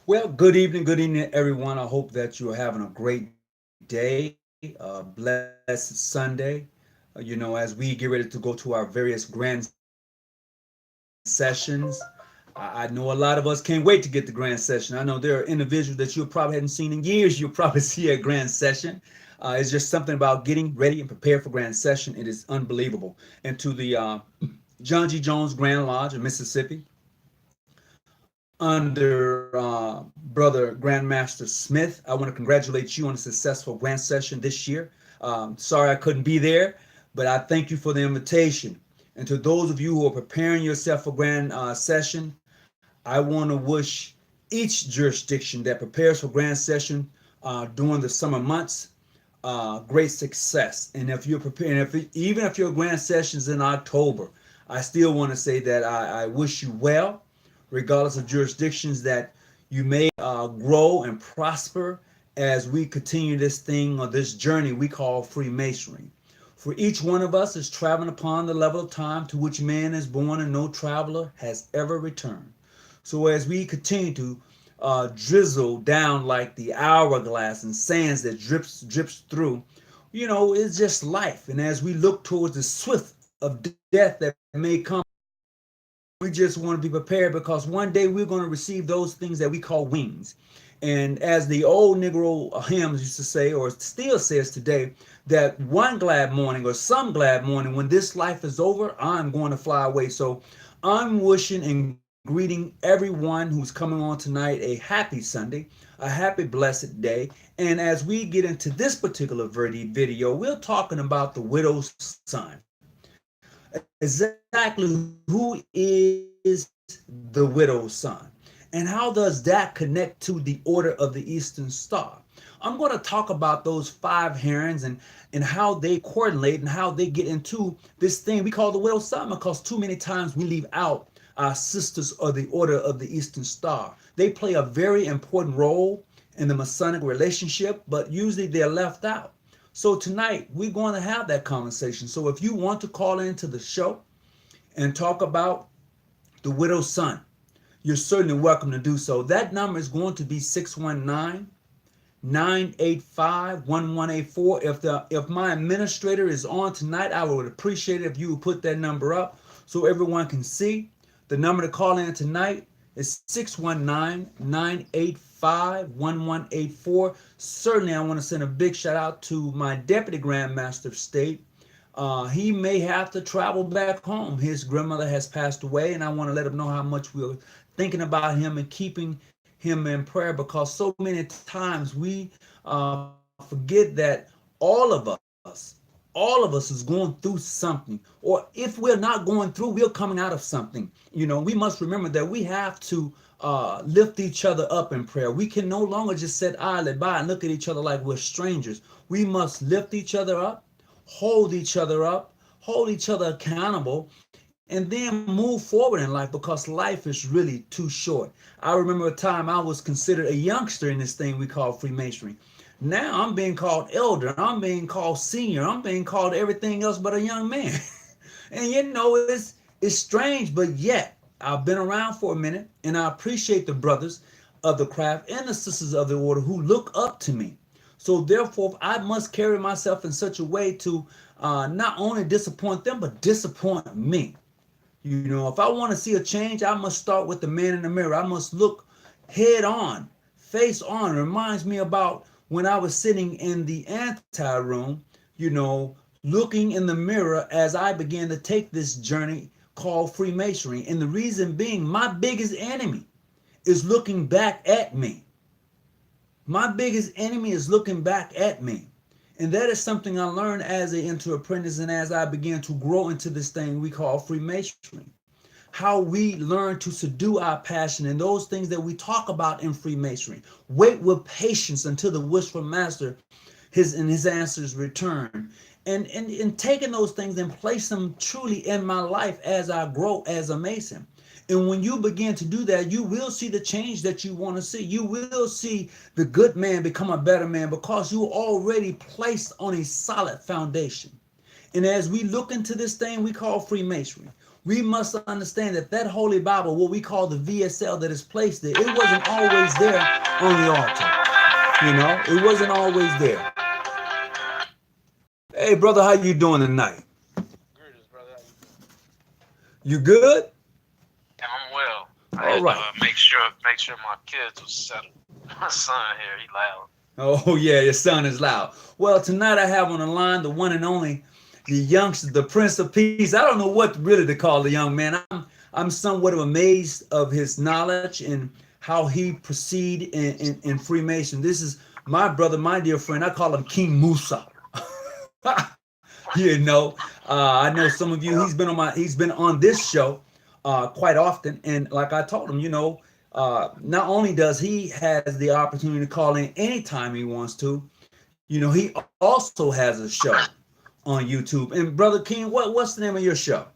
Well, good evening, everyone. I hope that you're having a great day, blessed Sunday. As we get ready to go to our various grand sessions, I know a lot of us can't wait to get the grand session. I know there are individuals that you probably hadn't seen in years. You'll probably see at grand session. It's just something about getting ready and prepared for grand session. It is unbelievable. And to the John G. Jones Grand Lodge in Mississippi, under Brother Grandmaster Smith. I want to congratulate you on a successful grand session this year. Sorry I couldn't be there, but I thank you for the invitation. And to those of you who are preparing yourself for grand session, I want to wish each jurisdiction that prepares for grand session during the summer months great success. And if you're preparing, even if your grand session's in October, I still want to say that I wish you well, regardless of jurisdictions, that you may grow and prosper as we continue this thing or this journey we call Freemasonry. For each one of us is traveling upon the level of time to which man is born and no traveler has ever returned. So as we continue to drizzle down like the hourglass and sands that drips through, it's just life. And as we look towards the swift of death that may come, we just want to be prepared because one day we're going to receive those things that we call wings. And as the old Negro hymns used to say, or still says today, that one glad morning or some glad morning when this life is over, I'm going to fly away. So I'm wishing and greeting everyone who's coming on tonight a happy Sunday, a happy blessed day. And as we get into this particular video, we're talking about the widow's son. Exactly who is the widow's son? And how does that connect to the order of the Eastern Star? I'm going to talk about those five herons and how they coordinate and how they get into this thing we call the widow's son, because too many times we leave out our sisters of the order of the Eastern Star. They play a very important role in the Masonic relationship, but usually they're left out. So tonight we're going to have that conversation. So if you want to call into the show and talk about the widow's son, you're certainly welcome to do so. That number is going to be 619-985-1184. If my administrator is on tonight, I would appreciate it if you would put that number up so everyone can see. The number to call in tonight is 619-985-1184. Certainly, I want to send a big shout out to my Deputy Grandmaster of State. He may have to travel back home. His grandmother has passed away, and I want to let him know how much we're thinking about him and keeping him in prayer, because so many times we forget that all of us is going through something, or if we're not going through, we're coming out of something. We must remember that we have to lift each other up in prayer. We can no longer just sit idly by and look at each other like we're strangers. We must lift each other up, hold each other accountable, and then move forward in life, because life is really too short. I remember a time I was considered a youngster in this thing we call Freemasonry. Now I'm being called elder, I'm being called senior, I'm being called everything else but a young man. And it's strange, but yet I've been around for a minute, and I appreciate the brothers of the craft and the sisters of the order who look up to me. So therefore, I must carry myself in such a way to not only disappoint them, but disappoint me. If I want to see a change, I must start with the man in the mirror. I must look head on, face on. It reminds me about when I was sitting in the anti-room, looking in the mirror as I began to take this journey called Freemasonry. And the reason being, my biggest enemy is looking back at me. My biggest enemy is looking back at me. And that is something I learned as an inter-apprentice, and as I began to grow into this thing we call Freemasonry. How we learn to subdue our passion and those things that we talk about in Freemasonry. Wait with patience until the wishful master his answers return. And taking those things and place them truly in my life as I grow as a Mason. And when you begin to do that, you will see the change that you want to see. You will see the good man become a better man, because you already placed on a solid foundation. And as we look into this thing we call Freemasonry, we must understand that that Holy Bible, what we call the VSL that is placed there, it wasn't always there on the altar. You know, it wasn't always there. Hey, brother, how you doing tonight? Greetings, brother. How you doing? You good? Yeah, I'm well. I All had to right. make sure my kids was settled. My son here, he loud. Oh, yeah, your son is loud. Well, tonight I have on the line the one and only, the youngster, the Prince of Peace. I don't know what really to call the young man. I'm somewhat amazed of his knowledge and how he proceed in Freemason. This is my brother, my dear friend. I call him King Musa. you know, I know some of you. Yeah. He's been on this show quite often, and like I told him, not only does he has the opportunity to call in anytime he wants to, he also has a show on YouTube. And Brother King, what's the name of your show?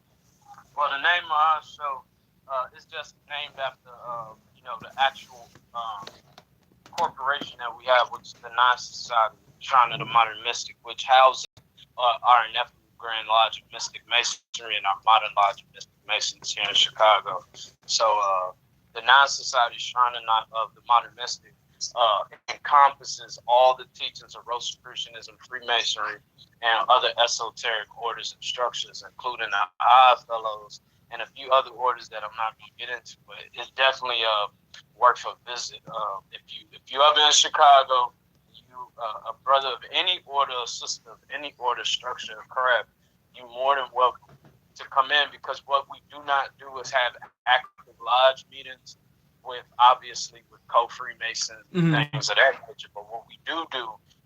Well, the name of our show is just named after the actual corporation that we have, which is the Nine Society, Shrine of the Modern Mystic, which houses our ineffable Grand Lodge of Mystic Masonry and our Modern Lodge of Mystic Masons here in Chicago. So the Nine Society Shrine of the Modern Mystic encompasses all the teachings of Rosicrucianism, Freemasonry, and other esoteric orders and structures, including the Odd Fellows and a few other orders that I'm not going to get into. But it's definitely worth a visit. If you ever in Chicago, a brother of any order, a sister of any order, structure, or craft, you're more than welcome to come in, because what we do not do is have active lodge meetings obviously with co-Freemasons and things of that nature. But what we do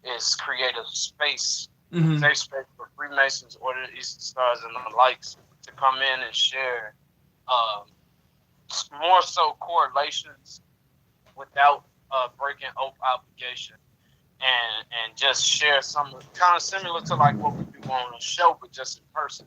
is create a space, a safe space for Freemasons, Order of the Eastern Stars, and the likes to come in and share more so correlations without breaking oath obligation, and just share some kind of similar to like what we do on a show, but just in person.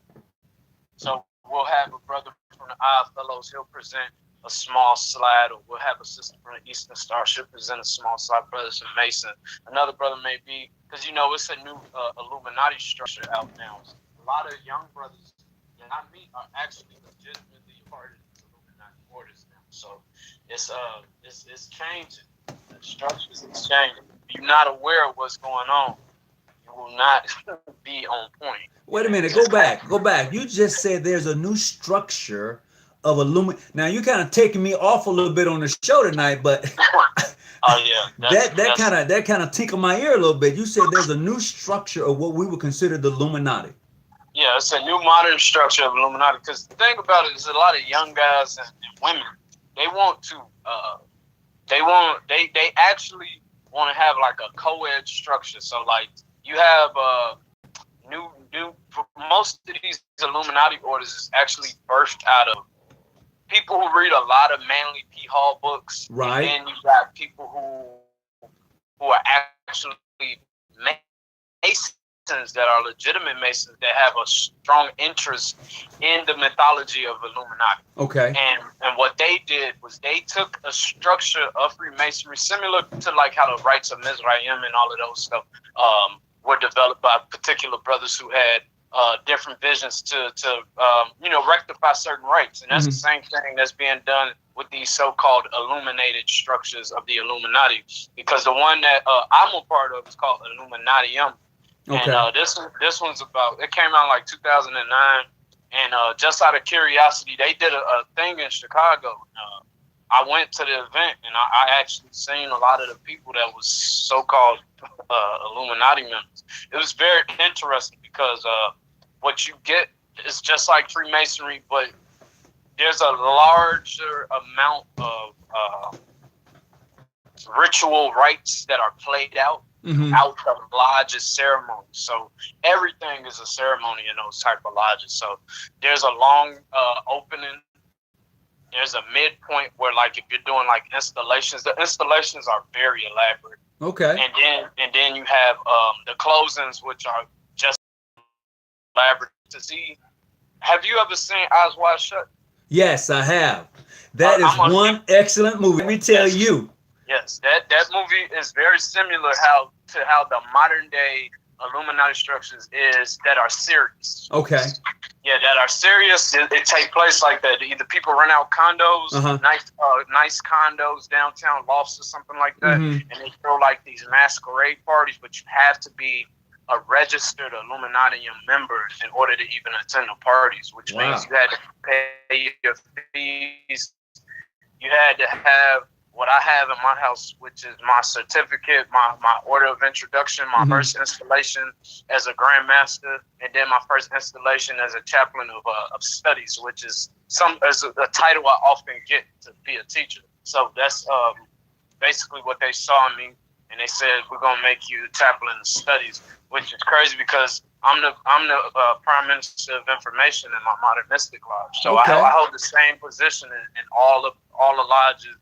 So we'll have a brother from the Odd Fellows, he'll present a small slide, or we'll have a sister from the Eastern Star, she'll present a small slide, brothers from Mason. Another brother may be, because it's a new Illuminati structure out now. So a lot of young brothers that I meet are actually legitimately part of these Illuminati orders now. So it's changing. The structures is changing. If you're not aware of what's going on, you will not be on point. Wait a minute, go back. You just said there's a new structure of Illuminati. Now you kind of taking me off a little bit on the show tonight, but Oh yeah, that kind of tinkled my ear a little bit. You said there's a new structure of what we would consider the Illuminati. Yeah, it's a new modern structure of Illuminati. Because the thing about it is, a lot of young guys and women, they want to, they actually want to have like a co-ed structure. So like you have new for most of these Illuminati orders is actually birthed out of people who read a lot of Manly P. Hall books, right? And then you got people who are actually Masons, that are legitimate Masons, that have a strong interest in the mythology of Illuminati. Okay. And what they did was they took a structure of Freemasonry similar to like how the rites of Mizraim and all of those stuff were developed by particular brothers who had different visions to rectify certain rites. And that's the same thing that's being done with these so-called illuminated structures of the Illuminati, because the one that I'm a part of is called Illuminatium. Okay. And this one's about, it came out like 2009, and just out of curiosity, they did a thing in Chicago. I went to the event, and I actually seen a lot of the people that was so-called Illuminati members. It was very interesting because what you get is just like Freemasonry, but there's a larger amount of ritual rites that are played out out of lodges ceremonies. So everything is a ceremony in those type of lodges. So there's a long opening. There's a midpoint where, like, if you're doing like installations, the installations are very elaborate. Okay. And then you have the closings, which are just elaborate to see. Have you ever seen Eyes Wide Shut? Yes, I have. That is one excellent movie. Let me tell you. Yes, that movie is very similar to how the modern day Illuminati structures is that are serious. Okay. Yeah, that are serious. It take place like that. Either people rent out condos, nice condos downtown, lofts or something like that, and they throw like these masquerade parties. But you have to be a registered Illuminati member in order to even attend the parties, which means you had to pay your fees. You had to have what I have in my house, which is my certificate, my order of introduction, my first installation as a Grand Master, and then my first installation as a chaplain of studies, which is a title I often get to be a teacher. So that's basically what they saw in me, and they said, we're gonna make you chaplain of studies, which is crazy because I'm the Prime Minister of Information in my Modern Mystic Lodge. So I hold the same position in all the lodges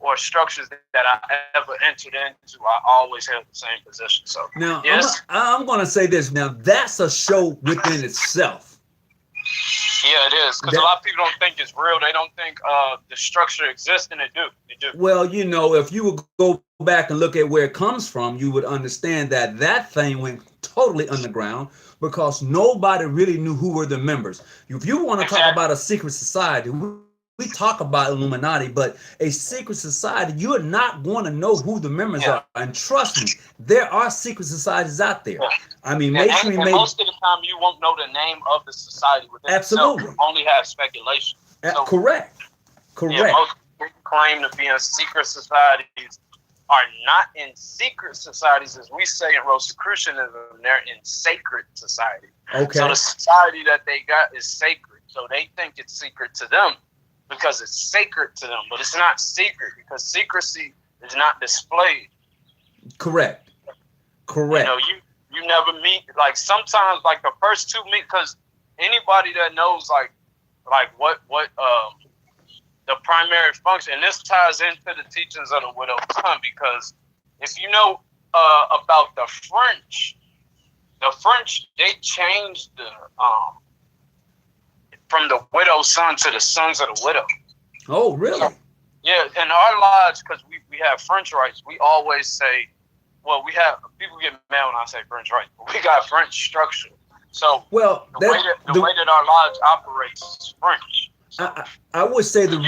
or structures that I ever entered into. I always held the same position. So now, yes, I'm going to say this. Now, that's a show within itself. Yeah, it is, because a lot of people don't think it's real. They don't think the structure exists, and it do. Well, you know, if you would go back and look at where it comes from, you would understand that that thing went totally underground because nobody really knew who were the members. If you want to talk about a secret society, we talk about Illuminati, but a secret society, you're not going to know who the members are. And trust me, there are secret societies out there. I mean, Masonry and most of the time, you won't know the name of the society within absolutely. Itself. You only have speculation. So, correct. Yeah, most people claim to be in secret societies are not in secret societies, as we say in Rosicrucianism. They're in sacred society. Okay. So the society that they got is sacred. So they think it's secret to them, because it's sacred to them, but it's not secret because secrecy is not displayed. Correct. You know, you never meet, like sometimes like the first two meet, because anybody that knows like what the primary function, and this ties into the teachings of the Widow Son, because if you know about the French, they changed the from the Widow Son to the Sons of the Widow. Oh, really? So, yeah, in our lodge, because we have French rites, we always say, well, we have, people get mad when I say French rites, but we got French structure. So the way that our lodge operates is French. So, I would say the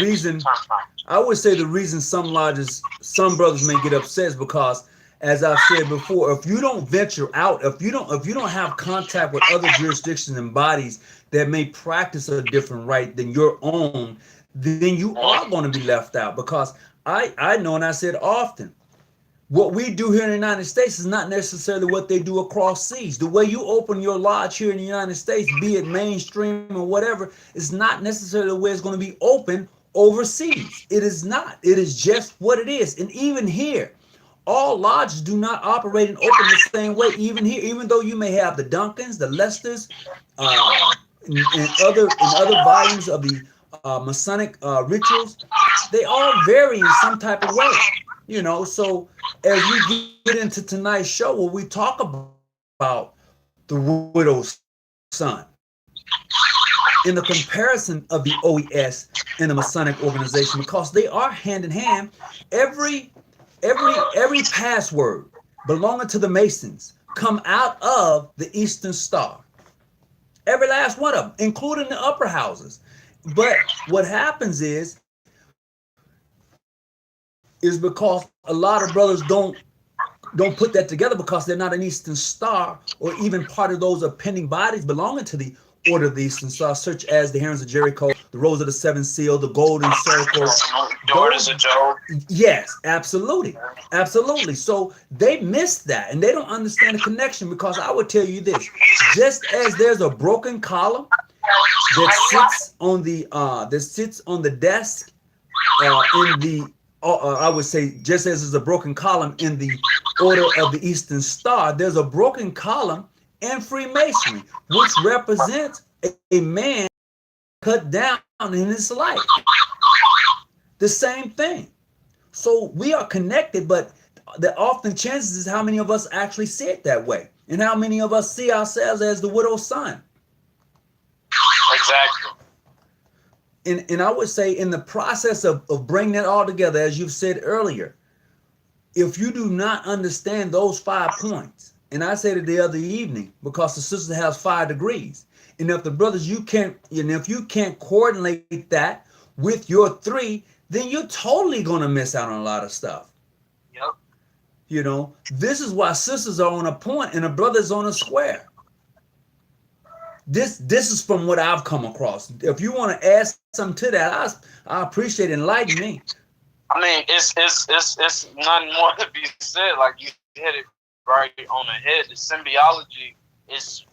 reason some lodges, some brothers may get upset is because, as I've said before, if you don't venture out, if you don't have contact with other jurisdictions and bodies that may practice a different rite than your own, then you are going to be left out. Because I know, and I said often, what we do here in the United States is not necessarily what they do across seas. The way you open your lodge here in the United States, be it mainstream or whatever, is not necessarily the way it's going to be open overseas. It is not. It is just what it is. And even here, all lodges do not operate and open the same way. Even here, even though you may have the Duncans, the Lesters, and other volumes of the Masonic rituals, they all vary in some type of way. You know, so as we get into tonight's show, where we talk about the Widow Son in the comparison of the OES and the Masonic organization, because they are hand in hand. Every password belonging to the Masons come out of the Eastern Star. Every last one of them, including the upper houses. But what happens is because a lot of brothers don't put that together, because they're not an Eastern Star or even part of those appending bodies belonging to the Order of the Eastern Star, such as the Heroines of Jericho, the Rose of the Seven Seal, the Golden Circle. Daughters of Job. Yes, absolutely. Absolutely. So they missed that, and they don't understand the connection, because I would tell you this: just as there's a broken column that sits on the desk in the I would say, just as there's a broken column in the Order of the Eastern Star, there's a broken column in Freemasonry, which represents a man cut down in his life. The same thing. So we are connected, but the often chances is how many of us actually see it that way, and how many of us see ourselves as the Widow Son. Exactly. And I would say, in the process of bringing it all together, as you've said earlier, if you do not understand those 5 points And I said it the other evening, because the sister has 5 degrees. And if the brothers, if you can't coordinate that with your 3, then you're totally going to miss out on a lot of stuff. Yep. This is why sisters are on a point and a brother's on a square. This is from what I've come across. If you want to add something to that, I appreciate it. Enlighten me. I mean, it's nothing more to be said. Like, you hit it right on the head. The symbiology is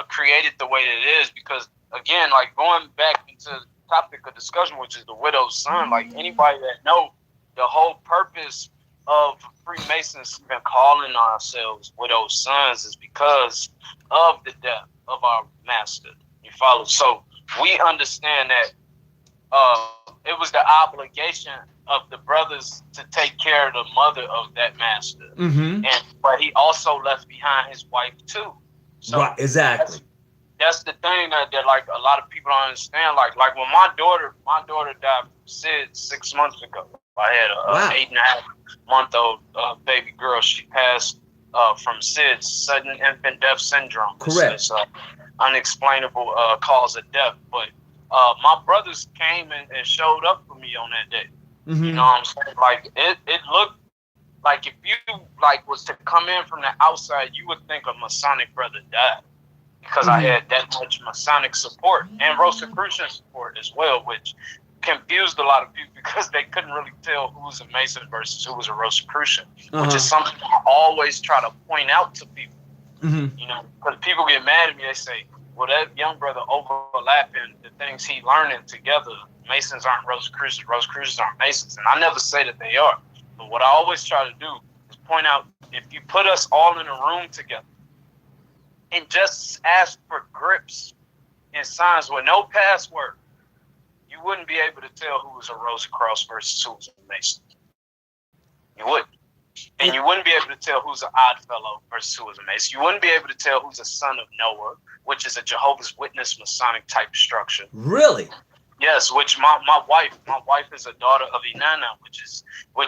created the way it is because, again, like going back into the topic of discussion, which is the widow's son. Like, anybody that know the whole purpose of Freemasons even calling ourselves widow's sons is because of the death of our master. You follow? So we understand that it was the obligation of the brothers to take care of the mother of that master, but he also left behind his wife too. So right, exactly. That's the thing that like a lot of people don't understand. Like when my daughter died from SID 6 months ago. I had a 8.5-month-old baby girl. She passed from SID, sudden infant death syndrome. Correct. It's unexplainable cause of death. But my brothers came and showed up for me on that day. You know what I'm saying? Like it looked like if you like was to come in from the outside, you would think a Masonic brother died because I had that much Masonic support and Rosicrucian support as well, which confused a lot of people because they couldn't really tell who was a Mason versus who was a Rosicrucian, which is something I always try to point out to people. You know, because people get mad at me. They say, well, that young brother overlapping the things he learning together. Masons aren't Rosicrucians, Rosicrucians aren't Masons. And I never say that they are. But what I always try to do is point out, if you put us all in a room together and just ask for grips and signs with no password, you wouldn't be able to tell who was a Rosicrucian versus who was a Mason. You wouldn't. And you wouldn't be able to tell who's an Odd Fellow versus who was a Mason. You wouldn't be able to tell who's a son of Noah, which is a Jehovah's Witness Masonic type structure. Really? Yes, which my wife is a daughter of Inanna, which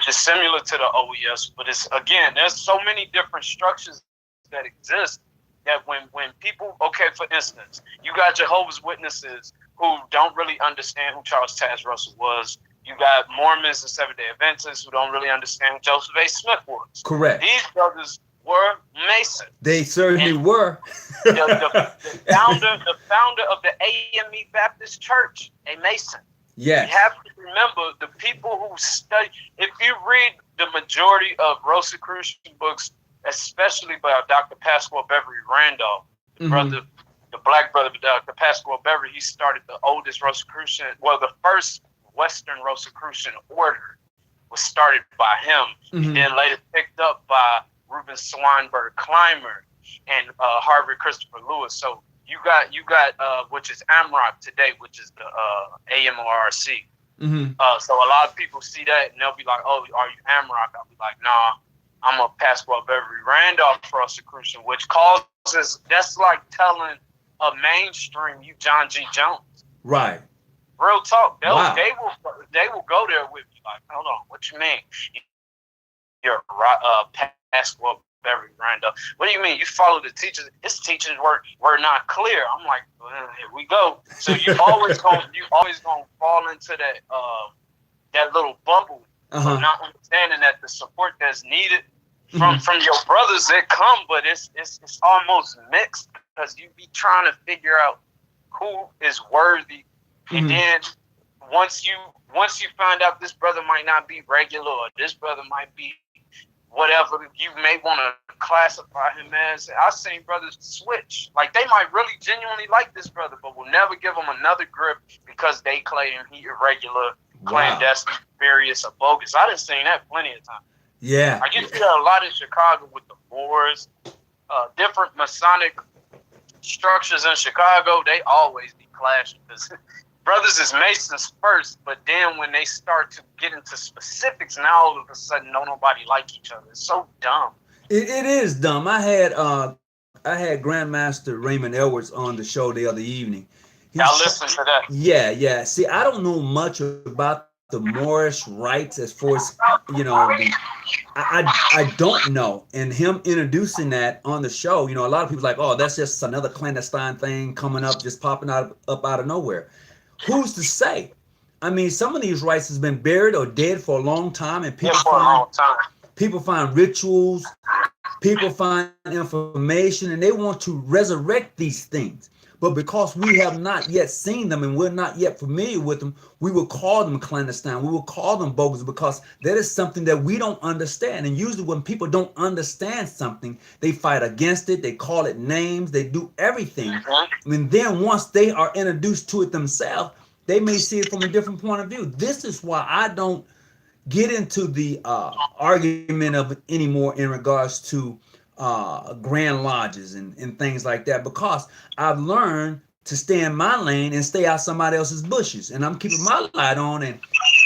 is similar to the OES, but it's, again, there's so many different structures that exist that when people, okay, for instance, you got Jehovah's Witnesses who don't really understand who Charles Taze Russell was. You got Mormons and Seventh-day Adventists who don't really understand who Joseph A. Smith was. Correct. These brothers were Masons. They certainly were. the founder of the AME Baptist Church, a Mason. Yes. You have to remember the people who study. If you read the majority of Rosicrucian books, especially by Dr. Pasquale Beverly Randolph, the black brother, Dr. Pasquale Beverly, he started the oldest Rosicrucian, the first Western Rosicrucian order was started by him, and then later picked up by Reuben Swinburne Clymer and Harvard Christopher Lewis. So you got which is AMROC today, which is the AMORC. So a lot of people see that and they'll be like, "Oh, are you AMROC?" I'll be like, "Nah, I'm a Pasquale Beverly Randolph Rosicrucian," which causes, that's like telling a mainstream you John G. Jones. Right. Real talk. They will go there with you. Like, hold on, what you mean? You're Pasquale Beverly Randolph. What do you mean? You follow the teachers? His teachers were not clear. I'm like, well, here we go. So you always gonna fall into that little bubble of not understanding that the support that's needed from your brothers that come, but it's almost mixed because you be trying to figure out who is worthy. And then once you find out this brother might not be regular or this brother might be whatever you may want to classify him as, I've seen brothers switch. Like, they might really genuinely like this brother, but will never give him another grip because they claim he irregular, clandestine, various, or bogus. I done seen that plenty of times. Yeah. I get to hear a lot in Chicago with the Moors, different Masonic structures in Chicago. They always be clashing because brothers is Masons first, but then when they start to get into specifics, now all of a sudden don't nobody like each other. It's so dumb. It is dumb. I had Grandmaster Raymond Edwards on the show the other evening. I listened to that. Yeah. See, I don't know much about the Moorish rites as far as, I don't know. And him introducing that on the show, you know, a lot of people like, oh, that's just another clandestine thing coming up, just popping up out of nowhere. Who's to say? I mean, some of these rites has been buried or dead for a long time, and Yeah, for a long time. people find rituals, people find information, and they want to resurrect these things. But because we have not yet seen them and we're not yet familiar with them, we will call them clandestine. We will call them bogus because that is something that we don't understand. And usually, when people don't understand something, they fight against it, they call it names, they do everything. And then once they are introduced to it themselves, they may see it from a different point of view. This is why I don't get into the argument of it anymore in regards to grand lodges and things like that, because I've learned to stay in my lane and stay out somebody else's bushes, and I'm keeping my light on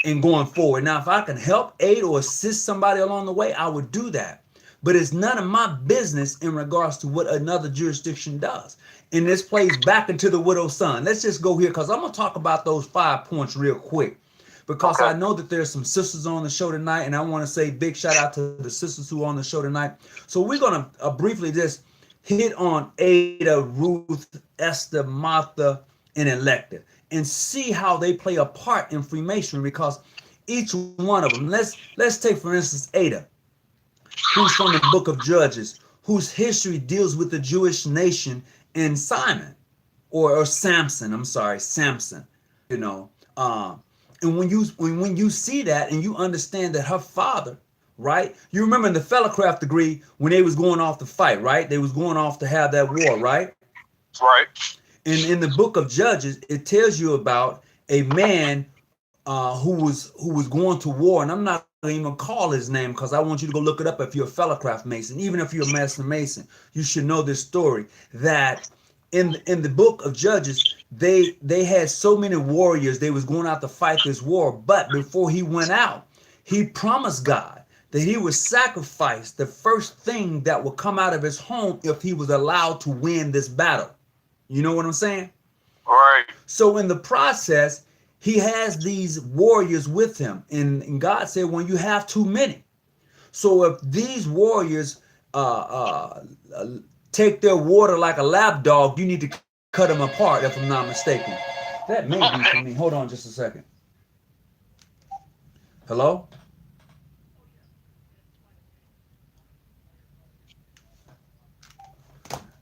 and going forward. Now, if I can help, aid, or assist somebody along the way, I would do that. But it's none of my business in regards to what another jurisdiction does. And this plays back into the Widow Son. Let's just go here because I'm going to talk about those 5 points real quick, because I know that there's some sisters on the show tonight, and I want to say big shout out to the sisters who are on the show tonight. So we're going to briefly just hit on Ada, Ruth, Esther, Martha, and Electa, and see how they play a part in Freemasonry, because each one of them, let's take for instance Ada, who's from the book of Judges, whose history deals with the Jewish nation, and Simon, or Samson, I'm sorry, Samson, you know, and when you see that and you understand that her father, right? You remember in the Fellowcraft degree when they was going off to fight, right? They was going off to have that war, right? Right. And in the book of Judges, it tells you about a man who was going to war, and I'm not going to even call his name because I want you to go look it up if you're a Fellowcraft Mason. Even if you're a Master Mason, you should know this story, that in the book of Judges, they had so many warriors, they was going out to fight this war, but before he went out, he promised God that he would sacrifice the first thing that would come out of his home if he was allowed to win this battle. You know what I'm saying? Right. So in the process, he has these warriors with him, and God said, when you have too many, so if these warriors take their water like a lap dog, you need to cut them apart, if I'm not mistaken. That may be for me. Hold on just a second. Hello?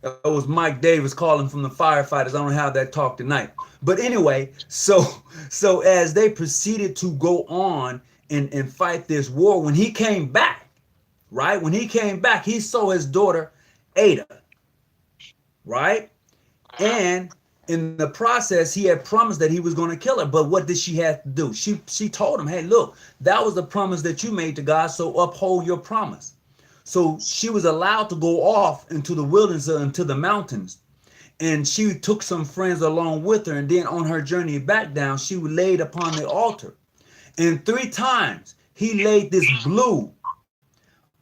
That was Mike Davis calling from the firefighters. I don't have that talk tonight. But anyway, so as they proceeded to go on and fight this war, when he came back, right? When he came back, he saw his daughter Ada, right? And in the process, he had promised that he was going to kill her. But what did she have to do? She told him, hey, look, that was the promise that you made to God, so uphold your promise. So she was allowed to go off into the wilderness, into the mountains. And she took some friends along with her. And then on her journey back down, she laid upon the altar. And 3 times he laid this blue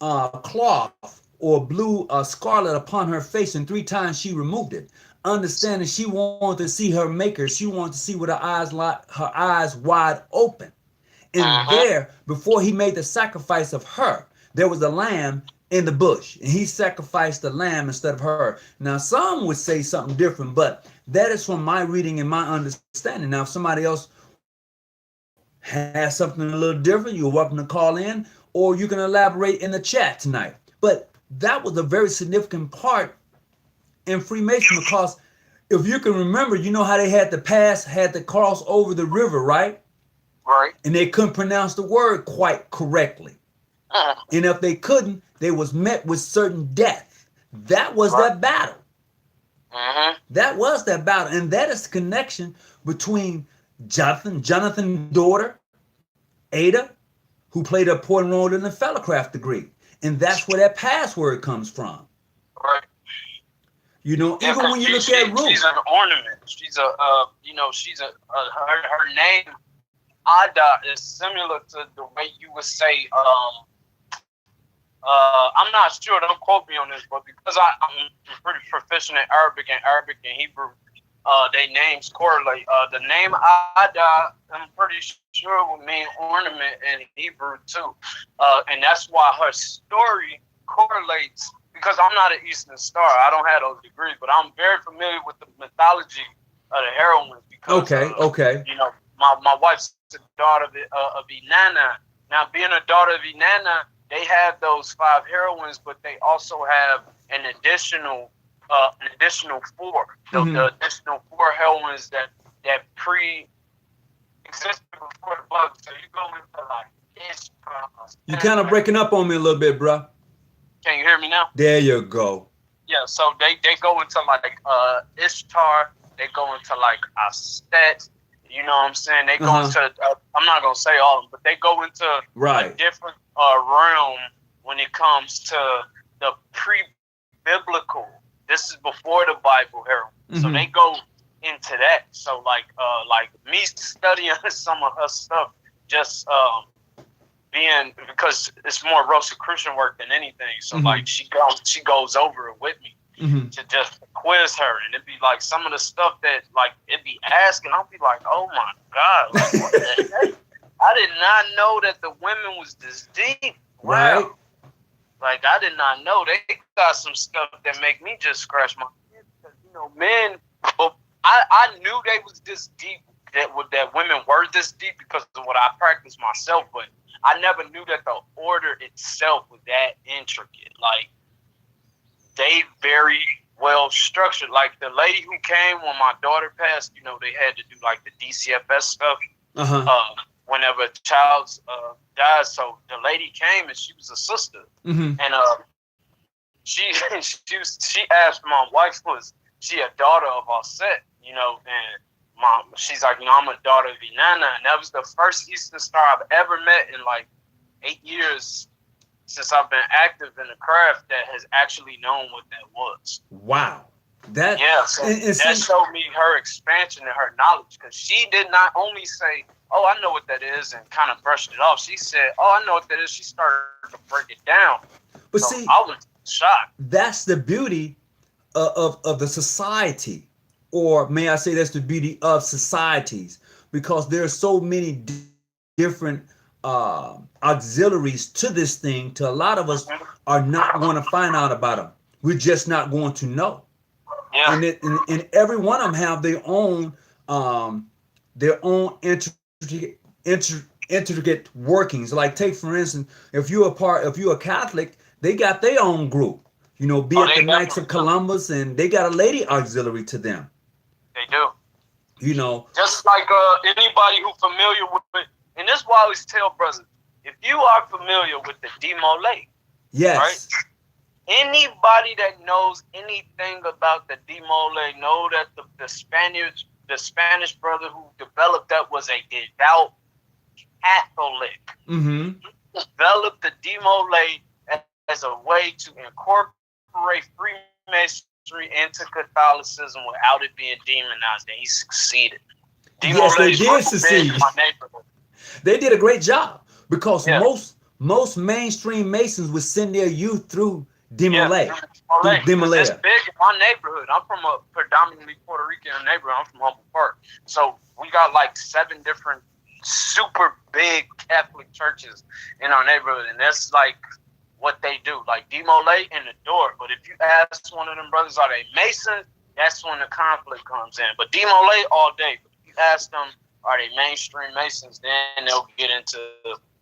cloth or blue scarlet upon her face. And 3 times she removed it, understanding she wanted to see her maker. She wanted to see with her eyes wide open. And there, before he made the sacrifice of her, there was a lamb in the bush, and he sacrificed the lamb instead of her. Now, some would say something different, but that is from my reading and my understanding. Now, if somebody else has something a little different, you're welcome to call in, or you can elaborate in the chat tonight. But that was a very significant part in Freemason, because if you can remember, you know how they had to cross over the river, right? Right. And they couldn't pronounce the word quite correctly. And if they couldn't, they was met with certain death. That was that battle. That was that battle. And that is the connection between Jonathan's daughter, Ada, who played an important role in the Fellowcraft degree. And that's where that password comes from. Right. You know, even when you look at Ruth. She's an ornament. She's her name, Ada, is similar to the way you would say, I'm not sure, don't quote me on this, but because I'm pretty proficient in Arabic and Hebrew, Their names correlate. The name Ada, I'm pretty sure would mean ornament in Hebrew too, and that's why her story correlates. Because I'm not an Eastern Star, I don't have those degrees, but I'm very familiar with the mythology of the heroines. Because, Okay. you know, my wife's the daughter of Inanna. Now, being a daughter of Inanna, they have those 5 heroines, but they also have an additional 4. The additional 4 heroines that pre-existed before the book. So you go into like You kind of breaking up on me a little bit, bro. Can you hear me now? There you go. Yeah, so they go into like Ishtar, they go into like Astet, you know what I'm saying? They go into I'm not gonna say all of them, but they go into a different realm when it comes to the pre-biblical. This is before the Bible heroine. So they go into that. So like me studying some of her stuff, just being, because it's more Rosicrucian work than anything. So like she goes over it with me to just quiz her, and it'd be like some of the stuff that like it'd be asking, I'll be like, oh my God, like, what the heck? I did not know that the women was this deep. Wow. Right. Like I did not know. They got some stuff that make me just scratch my head, because you know, men, but I knew they was this deep, that women were this deep because of what I practiced myself, but I never knew that the order itself was that intricate. Like, they very well structured. Like, the lady who came when my daughter passed, you know, they had to do, like, the DCFS stuff whenever a child died. So the lady came, and she was a sister. And she asked my wife, was she a daughter of Aset, you know, and she's like, you know, I'm a daughter of Inanna, and that was the first Eastern Star I've ever met in like 8 years since I've been active in the craft that has actually known what that was. Wow. So that showed me her expansion and her knowledge, because she did not only say, oh, I know what that is, and kind of brushed it off. She said, oh, I know what that is. She started to break it down. But so see, I was shocked. That's the beauty of the society. Or may I say that's the beauty of societies, because there are so many different auxiliaries to this thing. To a lot of us are not going to find out about them. We're just not going to know. Yeah. And every one of them have their own intricate workings. Like, take for instance, if you're a Catholic, they got their own group. You know, be it the Knights of Columbus, and they got a lady auxiliary to them. They do. You know, just like anybody who familiar with it, and this is why I always tell brothers, if you are familiar with the Demole, yes, right? Anybody that knows anything about the Demole know that the Spanish brother who developed that was a devout Catholic. He developed the Demole as a way to incorporate Freemasonry into Catholicism without it being demonized, and he succeeded. Yes, they did succeed. They did a great job, because most mainstream Masons would send their youth through Demole. It's big in my neighborhood. I'm from a predominantly Puerto Rican neighborhood. I'm from Humboldt Park. So we got like 7 different super big Catholic churches in our neighborhood, and that's like what they do, like Demole in the door. But if you ask one of them brothers, are they Masons? That's when the conflict comes in. But Demole all day. But if you ask them, are they mainstream Masons? Then they'll get into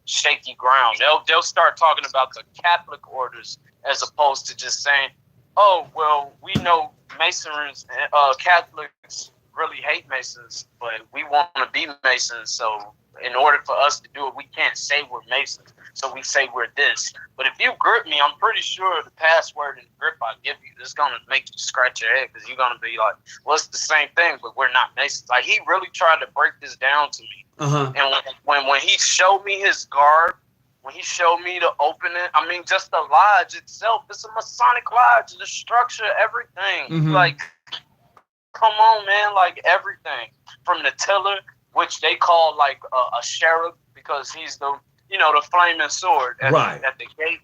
shaky ground. They'll start talking about the Catholic orders, as opposed to just saying, oh, well, we know Masons, Catholics really hate Masons, but we want to be Masons. So in order for us to do it, we can't say we're Masons. So we say we're this. But if you grip me, I'm pretty sure the password and the grip I give you is going to make you scratch your head, because you're going to be like, well, it's the same thing, but we're not Masons. Like, he really tried to break this down to me. And when he showed me his garb, when he showed me the opening, I mean, just the lodge itself, it's a Masonic lodge, the structure, everything. Like, come on, man, like everything. From the tiller, which they call like a sheriff, because he's the, you know, the flaming sword at the gate.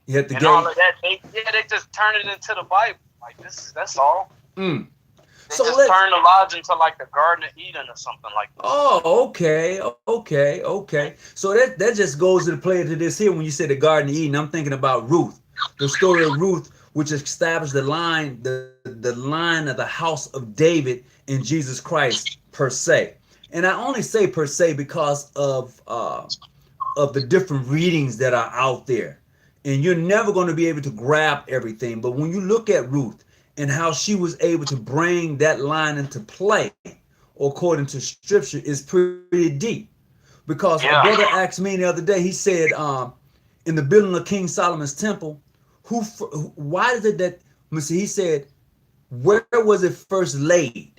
All of that. They just turn it into the Bible. Like, that's all. They So just let's. turned the lodge into like the Garden of Eden or something like that. Oh, okay. So that just goes to the play to this here. When you say the Garden of Eden, I'm thinking about Ruth, the story of Ruth, which established the line of the house of David in Jesus Christ per se. And I only say per se because of the different readings that are out there. And you're never going to be able to grab everything. But when you look at Ruth and how she was able to bring that line into play, according to scripture, is pretty deep. Because a Yeah. brother asked me the other day, he said, in the building of King Solomon's temple, why is it that, he said, where was it first laid?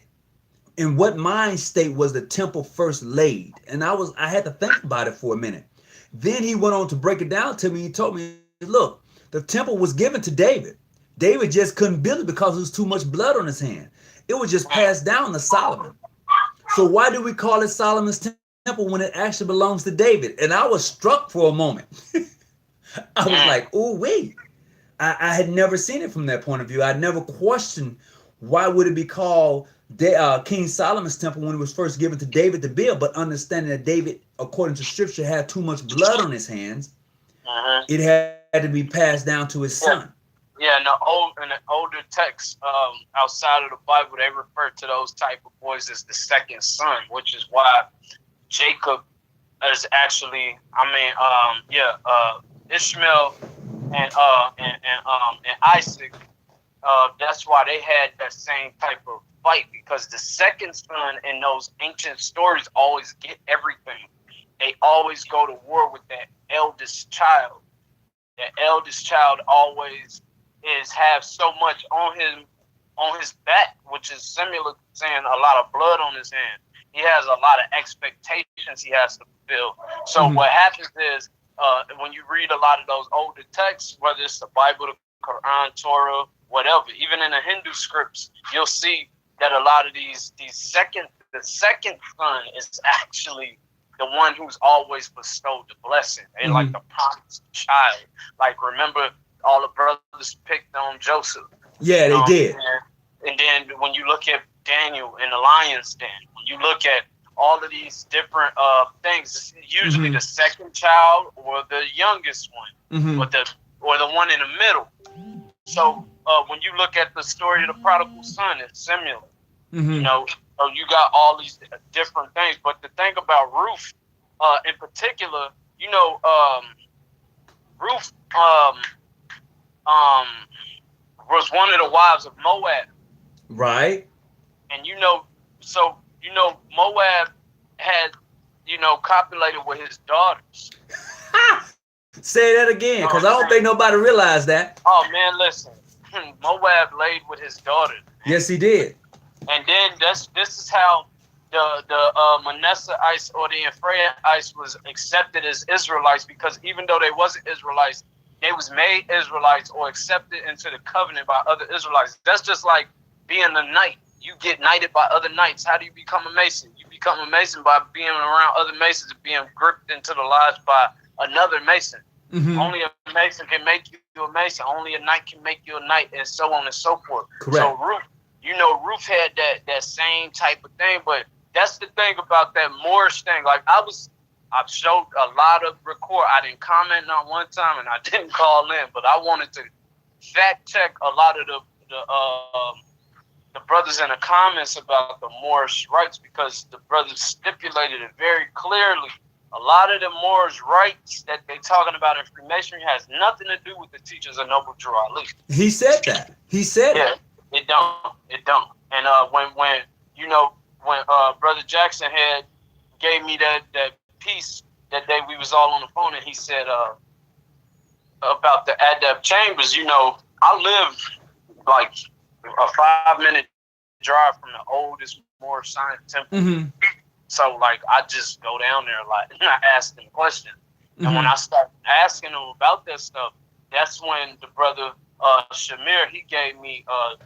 In what mind state was the temple first laid? And I had to think about it for a minute. Then he went on to break it down to me. He told me, look, the temple was given to David. David just couldn't build it because there was too much blood on his hand. It was just passed down to Solomon. So why do we call it Solomon's temple when it actually belongs to David? And I was struck for a moment. I was like, oh, wait. I had never seen it from that point of view. I never questioned why would it be called King Solomon's temple when it was first given to David to build, but understanding that David, according to scripture, had too much blood on his hands, it had to be passed down to his son. Yeah, in the older texts outside of the Bible, they refer to those type of boys as the second son, which is why Jacob is actually, Ishmael and Isaac. That's why they had that same type of fight, because the second son in those ancient stories always get everything. They always go to war with that eldest child. The eldest child always have so much on his back, which is similar to saying a lot of blood on his hand. He has a lot of expectations he has to fulfill. So what happens is when you read a lot of those older texts, whether it's the Bible, the Quran, Torah, whatever, even in the Hindu scripts, you'll see that a lot of the second son is actually the one who's always bestowed the blessing. They like the promised child. Like, remember, all the brothers picked on Joseph. Yeah, they did. And then when you look at Daniel in the lion's den, when you look at all of these different things, it's usually the second child or the youngest one, or the one in the middle. So when you look at the story of the prodigal son, it's similar. You know, so you got all these different things. But the thing about Ruth, in particular, you know, Ruth was one of the wives of Moab. Right. And Moab had, copulated with his daughters. Say that again, because I don't think nobody realized that. Oh man, listen. Moab laid with his daughters. Yes, he did. And then this is how the Manasseites or the Ephraimites was accepted as Israelites, because even though they wasn't Israelites, they was made Israelites or accepted into the covenant by other Israelites. That's just like being a knight. You get knighted by other knights. How do you become a Mason? You become a Mason by being around other Masons and being gripped into the lodge by another Mason. Only a Mason can make you a Mason. Only a knight can make you a knight, and so on and so forth. Correct. So Ruth had that same type of thing. But that's the thing about that Moorish thing. Like I've showed a lot of record. I didn't comment on one time, and I didn't call in, but I wanted to fact check a lot of the brothers in the comments about the Moorish rites, because the brothers stipulated it very clearly. A lot of the Moorish rites that they're talking about in Freemasonry has nothing to do with the teachings of Noble Drew Ali. He said that. He said it. It don't. And when Brother Jackson gave me that piece that day, we was all on the phone, and he said about the Adept Chambers. I live like a 5-minute drive from the oldest Moorish science temple. So, like, I just go down there a lot and I ask them questions. And when I start asking them about that stuff, that's when the brother Shamir, he gave me a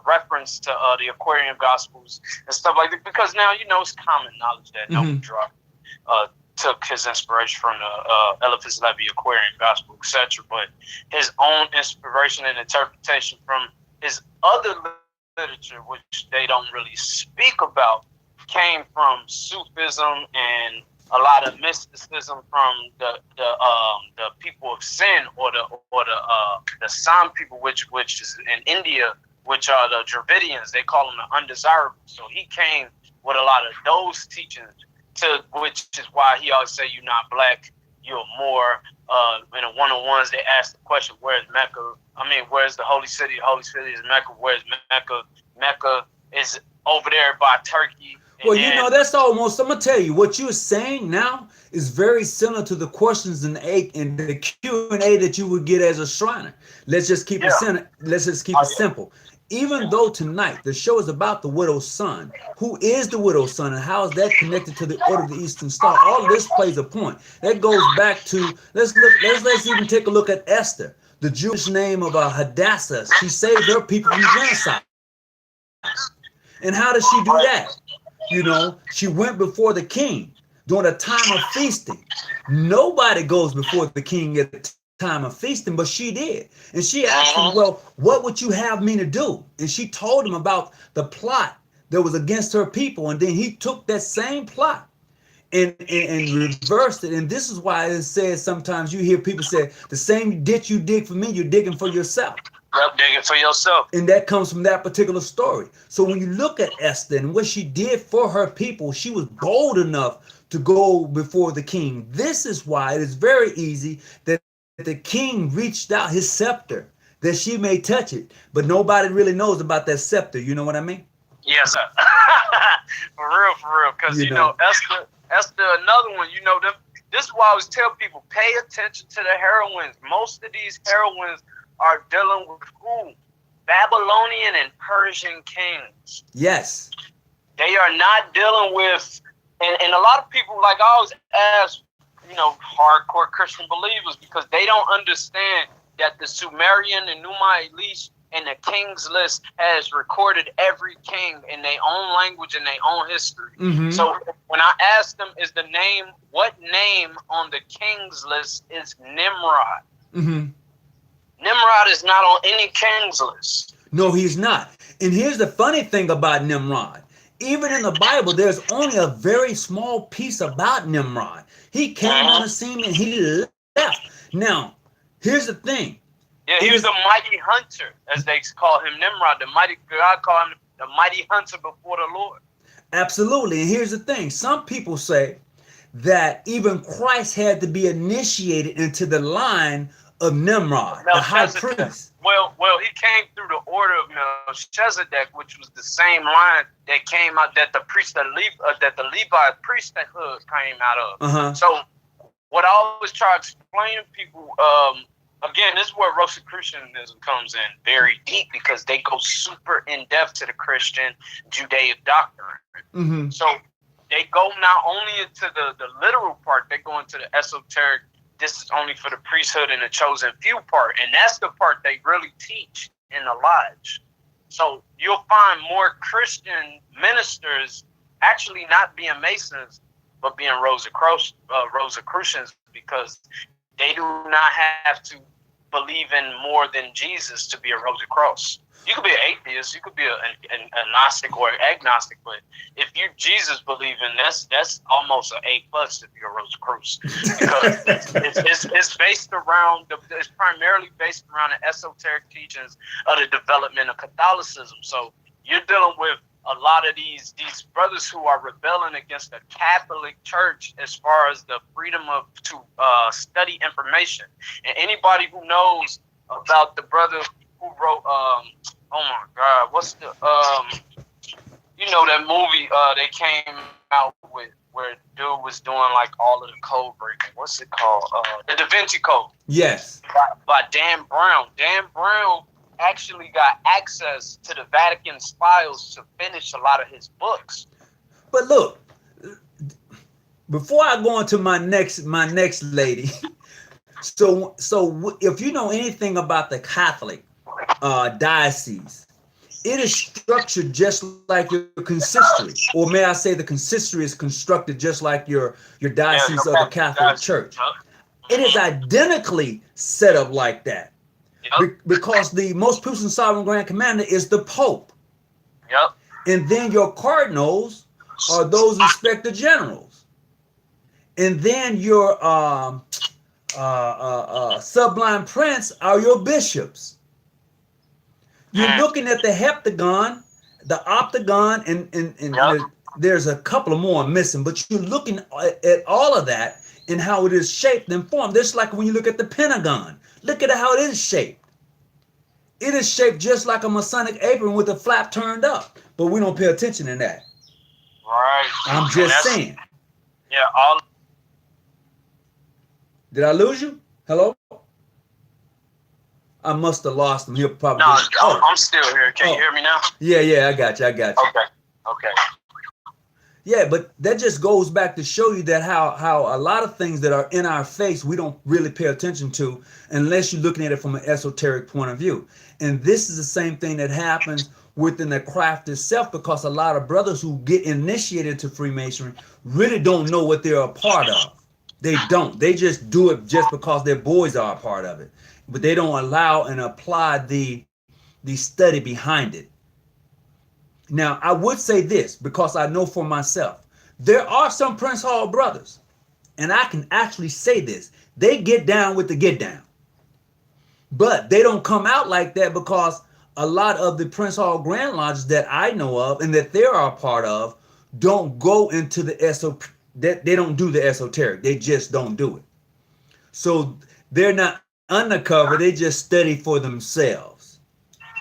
reference to the Aquarian Gospels and stuff like that. Because now, it's common knowledge that Noble Drew took his inspiration from the Eliphas Levi Aquarian Gospel, etc. But his own inspiration and interpretation from his other literature, which they don't really speak about, came from Sufism and a lot of mysticism from the people of sin, or the San people, which is in India, which are the Dravidians. They call them the undesirables. So he came with a lot of those teachings, to which is why he always say, "You're not black, you're more." In a one-on-ones, they ask the question, "Where's Mecca? I mean, where's the holy city? The holy city is Mecca. Where's Mecca? Mecca is over there by Turkey." Well, you know, that's almost, I'm going to tell you, what you're saying now is very similar to the questions in the Q&A that you would get as a Shriner. Let's just keep it simple. Even though tonight the show is about the widow's son, who is the widow's son and how is that connected to the Order of the Eastern Star? All of this plays a point. That goes back to, let's even take a look at Esther, the Jewish name of Hadassah. She saved her people from genocide. And how does she do that? You know, she went before the king during a time of feasting. Nobody goes before the king at the time of feasting, but she did. And she asked him, "Well, what would you have me to do?" And she told him about the plot that was against her people. And then he took that same plot and reversed it. And this is why it says sometimes you hear people say, "The same ditch you dig for me, you're digging for yourself." Yep, dig it for yourself. And that comes from that particular story. So when you look at Esther and what she did for her people, she was bold enough to go before the king. This is why it is very easy that the king reached out his scepter, that she may touch it. But nobody really knows about that scepter. You know what I mean? Yes, sir. For real. Because, you know, Esther, another one, you know, this is why I always tell people, pay attention to the heroines. Most of these heroines are dealing with who? Babylonian and Persian kings. Yes. They are not dealing with, and a lot of people, like I always ask, you know, hardcore Christian believers, because they don't understand that the Sumerian and Numa Elish and the King's List has recorded every king in their own language and their own history. Mm-hmm. So when I ask them, what name on the King's List is Nimrod? Mm-hmm. Nimrod is not on any king's list. No, he's not. And here's the funny thing about Nimrod. Even in the Bible, there's only a very small piece about Nimrod. He came on the scene and he left. Now, here's the thing. Yeah, he was the mighty hunter, as they call him, Nimrod. The mighty God called him the mighty hunter before the Lord. Absolutely. And here's the thing. Some people say that even Christ had to be initiated into the line of Nimrod, the high priest. Well, he came through the order of Melchizedek, which was the same line that came out that the Levi priesthood came out of. Uh-huh. So, what I always try to explain to people, again, this is where Rosicrucianism comes in very deep, because they go super in depth to the Christian Judaic doctrine. Mm-hmm. So they go not only into the literal part, they go into the esoteric. This is only for the priesthood and the chosen few part. And that's the part they really teach in the lodge. So you'll find more Christian ministers actually not being Masons, but being Rosicrucians, because they do not have to believe in more than Jesus to be a Rosicrucian. You could be an atheist, you could be a Gnostic or an agnostic, but if you Jesus believing, that's almost an A+ if you're a Rosicrucian, because it's based around it's primarily based around the esoteric teachings of the development of Catholicism. So you're dealing with a lot of these brothers who are rebelling against the Catholic Church as far as the freedom to study information. And anybody who knows about the brother who wrote oh my God, what's the you know that movie they came out with where the dude was doing like all of the code breaking. What's it called? The Da Vinci Code. Yes. By Dan Brown. Dan Brown actually got access to the Vatican's files to finish a lot of his books. But look, before I go into my next lady, so if you know anything about the Catholic diocese, it is structured just like your consistory, or may I say the consistory is constructed just like your diocese of the Catholic Church. It is identically set up like that. Because the most puissant sovereign grand commander is the Pope. Yep. And then your cardinals are those inspector generals. And then your sublime prince are your bishops. You're looking at the heptagon, the octagon, and there's a couple of more I'm missing, but you're looking at all of that and how it is shaped and formed. Just like when you look at the pentagon, look at how it is shaped. It is shaped just like a Masonic apron with the flap turned up, but we don't pay attention to that. Right. I'm just saying. Yeah. All. Did I lose you? Hello? I must have lost him. He'll probably. No, I'm still here. Can you hear me now? Yeah, I got you. Okay. Yeah, but that just goes back to show you that how a lot of things that are in our face we don't really pay attention to unless you're looking at it from an esoteric point of view. And this is the same thing that happens within the craft itself, because a lot of brothers who get initiated to Freemasonry really don't know what they're a part of. They don't. They just do it just because their boys are a part of it. But they don't allow and apply the study behind it. Now, I would say this because I know for myself, there are some Prince Hall brothers, and I can actually say this, they get down with the get down. But they don't come out like that because a lot of the Prince Hall Grand Lodges that I know of and that they are a part of don't go into the esoteric. They don't do the esoteric. They just don't do it. So they're not undercover. They just study for themselves.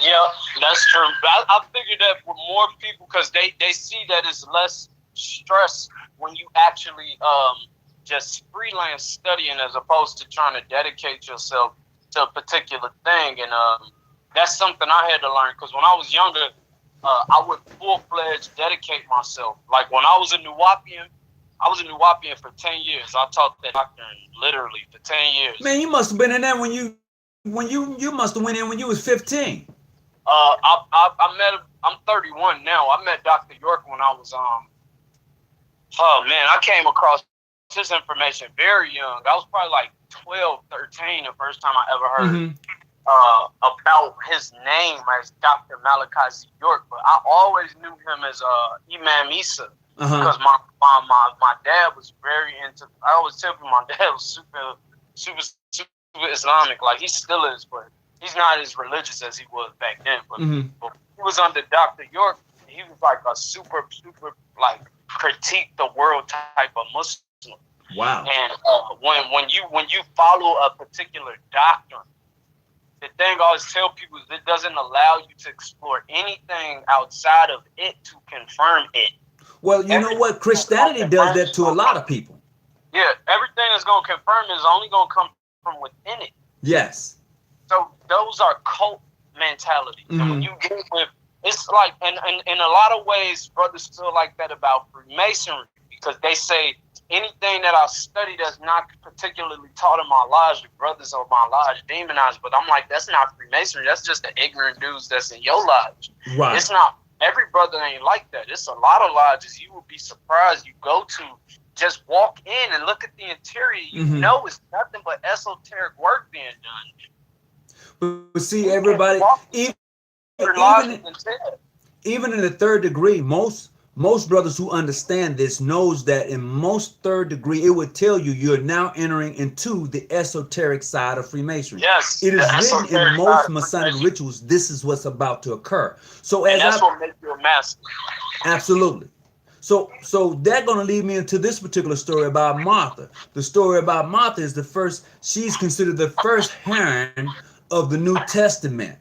Yeah, that's true. I figured that with more people, because they see that it's less stress when you actually just freelance studying as opposed to trying to dedicate yourself to a particular thing. And that's something I had to learn, because when I was younger, I would full-fledged dedicate myself. Like when I was a Nuwapian, for 10 years. I taught that doctrine literally for 10 years. Man, you must have been in there when you must have went in when you was 15. I met him. I'm 31 now. I met Dr. York when I was I came across his information very young. I was probably like 12, 13 the first time I ever heard about his name as Dr. Malachi Z. York, but I always knew him as Imam Isa. Because my dad was very into. I always tell people my dad was super Islamic. Like he still is, but he's not as religious as he was back then. But he was under Dr. York. He was like a super like critique the world type of Muslim. Wow. And when you follow a particular doctrine, the thing I always tell people is it doesn't allow you to explore anything outside of it to confirm it. Well, you know what? Christianity does that to a lot of people. Yeah, everything that's going to confirm is only going to come from within it. Yes. So those are cult mentalities. And when you get with, it's like, and in a lot of ways, brothers feel like that about Freemasonry, because they say anything that I study that's not particularly taught in my lodge, the brothers of my lodge demonize. But I'm like, that's not Freemasonry. That's just the ignorant dudes that's in your lodge. Right. It's not. Every brother ain't like that. It's a lot of lodges you will be surprised you go to. Just walk in and look at the interior. You know it's nothing but esoteric work being done. But see, everybody, even in the third degree, most brothers who understand this knows that in most third degree, it would tell you you're now entering into the esoteric side of Freemasonry. Yes, it is written in most Masonic rituals. This is what's about to occur. So that's what makes you a master. Absolutely. So that's going to lead me into this particular story about Martha. The story about Martha is she's considered the first heroine of the New Testament.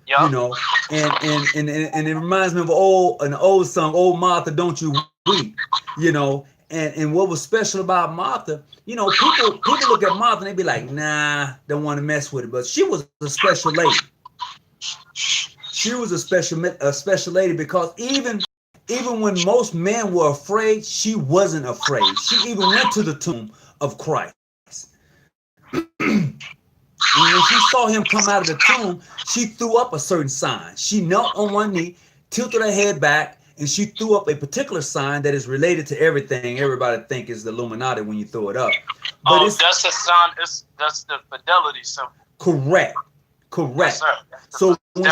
Yep. You know, and it reminds me of an old song, "Old Martha, Don't You Weep." You know, and what was special about Martha, you know, people look at Martha and they be like, nah, don't want to mess with it. But she was a special lady. She was a special lady because even when most men were afraid, she wasn't afraid. She even went to the tomb of Christ. And when she saw him come out of the tomb, she threw up a certain sign. She knelt on one knee, tilted her head back, and she threw up a particular sign that is related to everything everybody think is the Illuminati when you throw it up. But that's the sign. That's the fidelity symbol. Correct. Yes, So when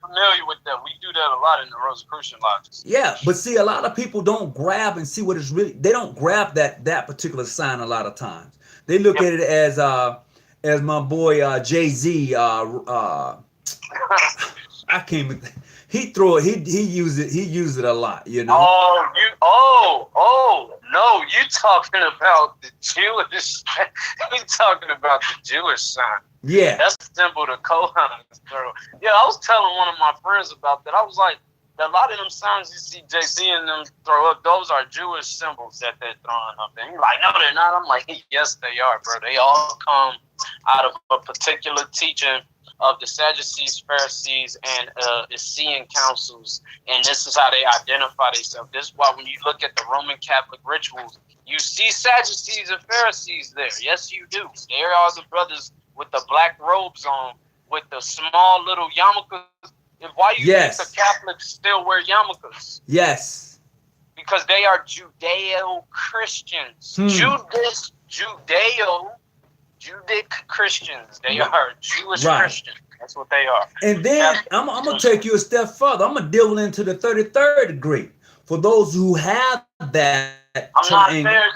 familiar with that. We do that a lot in the Rosicrucian lodges. Yeah, but see, a lot of people don't grab and see what it's really. They don't grab that particular sign a lot of times. They look at it as my boy Jay-Z. I can't even. He throw it. He use it. He use it a lot. You know. No! You talking about the Jewish? You talking about the Jewish sign? Yeah. That's the symbol the Kohans throw. Yeah, I was telling one of my friends about that. I was like, a lot of them signs you see Jay-Z and them throw up, those are Jewish symbols that they're throwing up. And you're like, no, they're not. I'm like, yes, they are, bro. They all come out of a particular teaching of the Sadducees, Pharisees, and Essene councils. And this is how they identify themselves. This is why when you look at the Roman Catholic rituals, you see Sadducees and Pharisees there. Yes, you do. There are the brothers with the black robes on, with the small little yarmulkes. Why you think the Catholics still wear yarmulkes? Yes. Because they are Judeo-Christians. Judic Christians. They are Jewish Christians. That's what they are. And then I'm going to take you a step further. I'm going to delve into the 33rd degree. For those who have that. I'm not there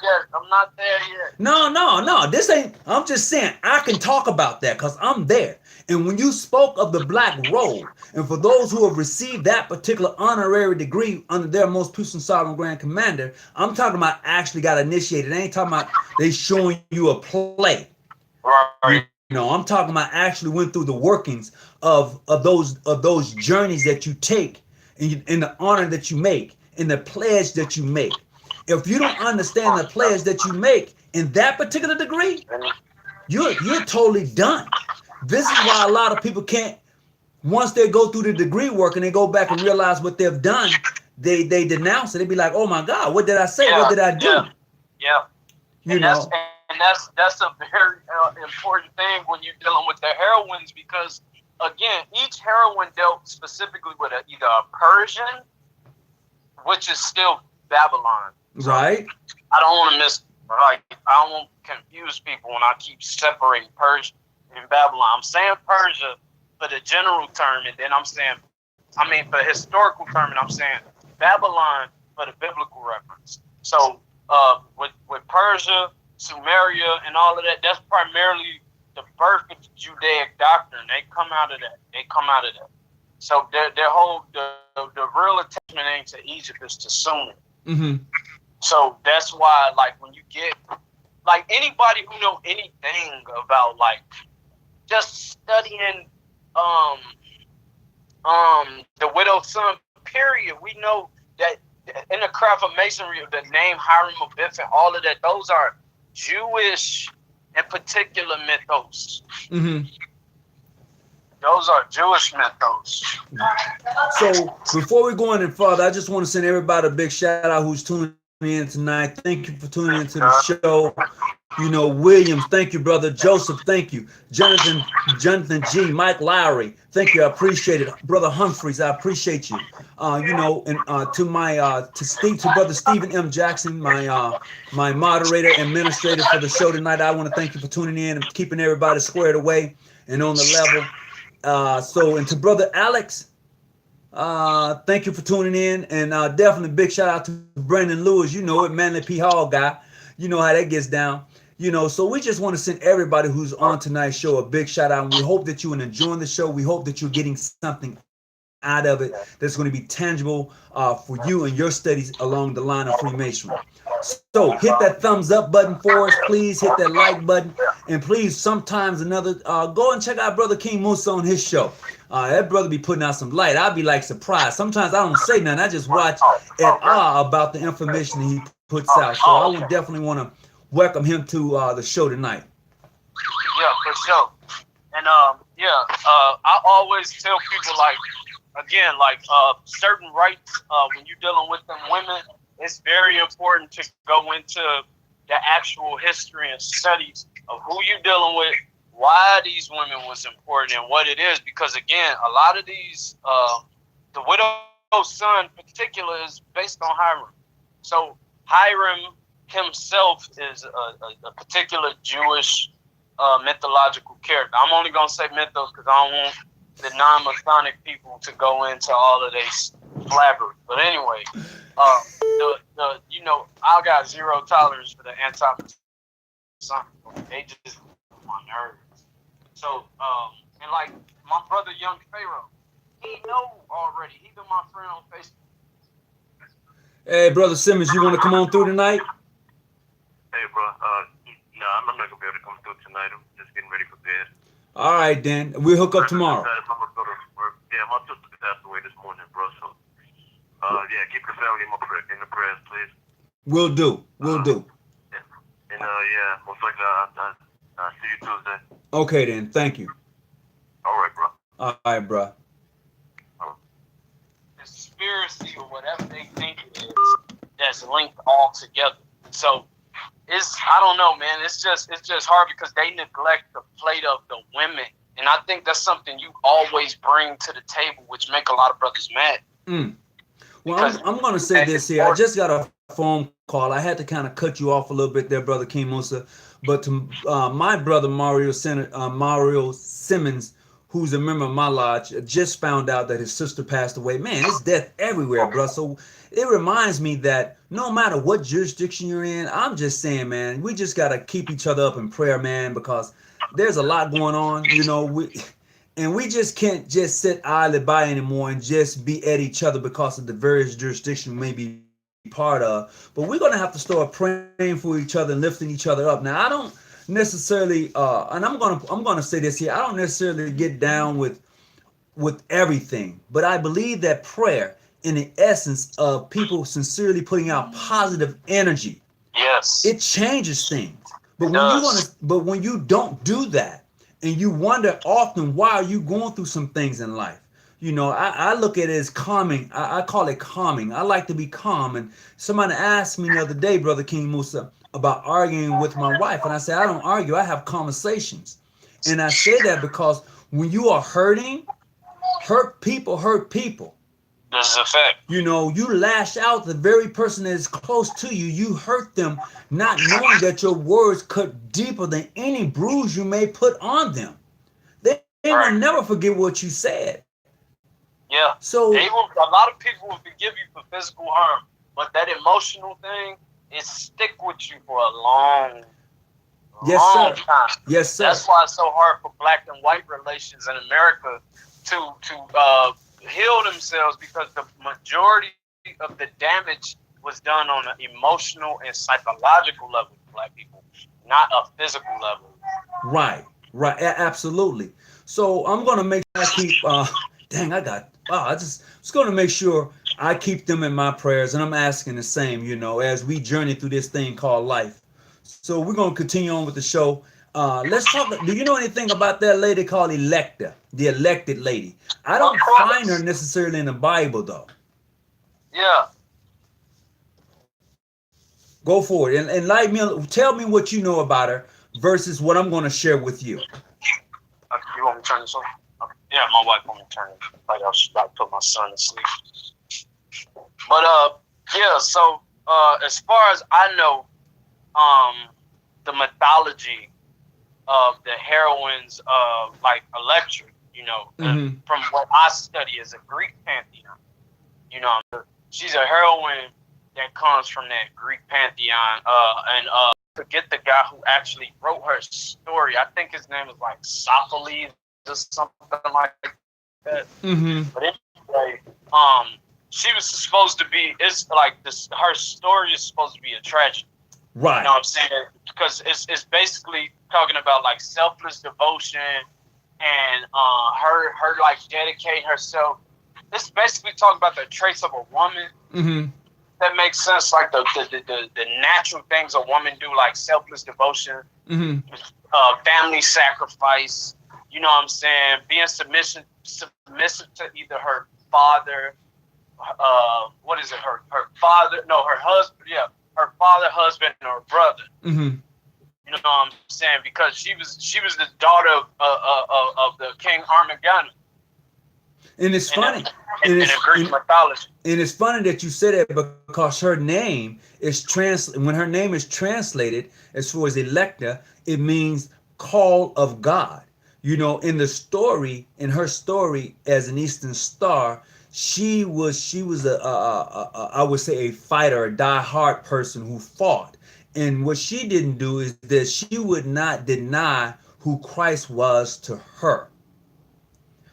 yet. No. This ain't. I'm just saying I can talk about that because I'm there. And when you spoke of the black robe, and for those who have received that particular honorary degree under their most puissant sovereign grand commander, I'm talking about actually got initiated. I ain't talking about they showing you a play. Right. You know, I'm talking about actually went through the workings of those journeys that you take, and the honor that you make, and the pledge that you make. If you don't understand the pledge that you make in that particular degree, you're totally done. This is why a lot of people can't, once they go through the degree work and they go back and realize what they've done, they denounce it. They be like, oh my God, what did I say? What did I do? Yeah. You know. That's a very important thing when you're dealing with the heroines, because again, each heroine dealt specifically with either a Persian, which is still Babylon. So right. I don't want to I don't want to confuse people when I keep separating Persia and Babylon. I'm saying Persia for the general term, and then for the historical term, and I'm saying Babylon for the biblical reference. So with Persia, Sumeria, and all of that, that's primarily the birth of the Judaic doctrine. They come out of that. So their whole the real attachment ain't to Egypt, it's to Sumer. Mm-hmm. So that's why, like, when you get, like, anybody who know anything about, like, just studying the Widow Son period, we know that in the craft of Masonry, the name Hiram Abiff and all of that, those are Jewish and particular mythos. Mm-hmm. Those are Jewish mythos. So before we go any further, I just want to send everybody a big shout out who's tuning in tonight. Thank you for tuning into the show. You know, Williams, thank you, brother. Joseph, thank you. Jonathan G, Mike Lowry, thank you. I appreciate it. Brother Humphreys, I appreciate you. You know, and to brother Stephen M. Jackson, my moderator and administrator for the show tonight. I want to thank you for tuning in and keeping everybody squared away and on the level. And to brother Alex, thank you for tuning in, and definitely big shout out to Brandon Lewis. You know it, Manly P. Hall guy. You know how that gets down. You know, so we just want to send everybody who's on tonight's show a big shout out, and we hope that you're enjoying the show. We hope that you're getting something out of it that's going to be tangible for you and your studies along the line of Freemasonry. So hit that thumbs up button for us, please. Hit that like button, and please sometimes go and check out Brother King Musa on his show. That brother be putting out some light. I'll be like surprised. Sometimes I don't say nothing. I just watch at awe about the information he puts out. So I would definitely want to welcome him to the show tonight. Yeah, for sure. And I always tell people, like, again, like certain rights, when you're dealing with them women, it's very important to go into the actual history and studies of who you're dealing with, why these women was important, and what it is. Because again, a lot of these, the Widow Son in particular is based on Hiram. So Hiram himself is a particular Jewish mythological character. I'm only gonna say mythos because I don't want the non-Masonic people to go into all of this flabbery. But anyway, the you know, I got zero tolerance for the anti-Masonic. They just get on my nerves. So, and like my brother, Young Pharaoh, he know already. He been my friend on Facebook. Hey, Brother Simmons, you want to come on through tonight? Hey, bro. No, I'm not gonna be able to come through tonight. I'm just getting ready for bed. All right, then. We'll hook up tomorrow. Yeah, my sister passed away this morning, bro. So, yeah, keep the family in the prayers, please. We'll do. We'll do. And yeah, most likely I'll see you Tuesday. Okay, then. Thank you. All right, bro. All right, bro. Conspiracy or whatever they think it is that's linked all together. So I don't know, man. It's just hard because they neglect the plight of the women, and I think that's something you always bring to the table, which make a lot of brothers mad. Well, I'm going to say this here. I just got a phone call. I had to kind of cut you off a little bit there, Brother King Musa. But to my brother Mario Simmons, who's a member of my lodge, just found out that his sister passed away. Man, it's death everywhere, bro. So it reminds me that no matter what jurisdiction you're in, I'm just saying, man, we just got to keep each other up in prayer, man, because there's a lot going on, you know. We just can't just sit idly by anymore and just be at each other because of the various jurisdictions we may be part of. But we're going to have to start praying for each other and lifting each other up. Now, I don't necessarily, and I'm gonna say this here, I don't necessarily get down with everything, but I believe that prayer, in the essence of people sincerely putting out positive energy, yes, it changes things. But when you don't do that, and you wonder often why are you going through some things in life, you know, I look at it as calming. I call it calming. I like to be calm. And somebody asked me the other day, Brother King Musa, about arguing with my wife, and I said I don't argue. I have conversations, and I say that because when you are hurting, hurt people. This is a fact. You know, you lash out the very person that is close to you. You hurt them, not knowing that your words cut deeper than any bruise you may put on them. They will never forget what you said. Yeah. So a lot of people will forgive you for physical harm, but that emotional thing, it stick with you for a long time. Yes, sir. That's why it's so hard for black and white relations in America to heal themselves, because the majority of the damage was done on an emotional and psychological level for black people, not a physical level. Right, absolutely. So I'm gonna make sure I keep. I just gonna make sure I keep them in my prayers, and I'm asking the same, you know, as we journey through this thing called life. So we're gonna continue on with the show. Let's talk. Do you know anything about that lady called Electa, the elected lady? I don't find her necessarily in the Bible, though. Yeah. Go for it and enlighten me. Tell me what you know about her versus what I'm going to share with you. You want me to turn this on? Okay. Yeah, my wife want me to turn it. Like I was about to put my son to sleep. But yeah. So as far as I know, the mythology of the heroines of like Electra, you know, from what I study is a Greek pantheon. You know, she's a heroine that comes from that Greek pantheon. And forget the guy who actually wrote her story. I think his name was like Selfless or something like that. But anyway, she was supposed to be. It's like this. Her story is supposed to be a tragedy. Right. You know what I'm saying? Because it's basically talking about like selfless devotion and her like dedicating herself. It's basically talking about the traits of a woman. That makes sense, like the natural things a woman do, like selfless devotion, family sacrifice. You know what I'm saying? Being submissive to either her father, her husband, her father, husband, or brother. You know what I'm saying? Because she was the daughter of the King Armageddon. And it's funny. In Greek mythology. And it's funny that you said that, because her name is when her name is translated as far as Electa, it means call of God. you know, in her story as an Eastern Star, she was I would say a fighter, a die-hard person who fought. And what she didn't do is that she would not deny who Christ was to her.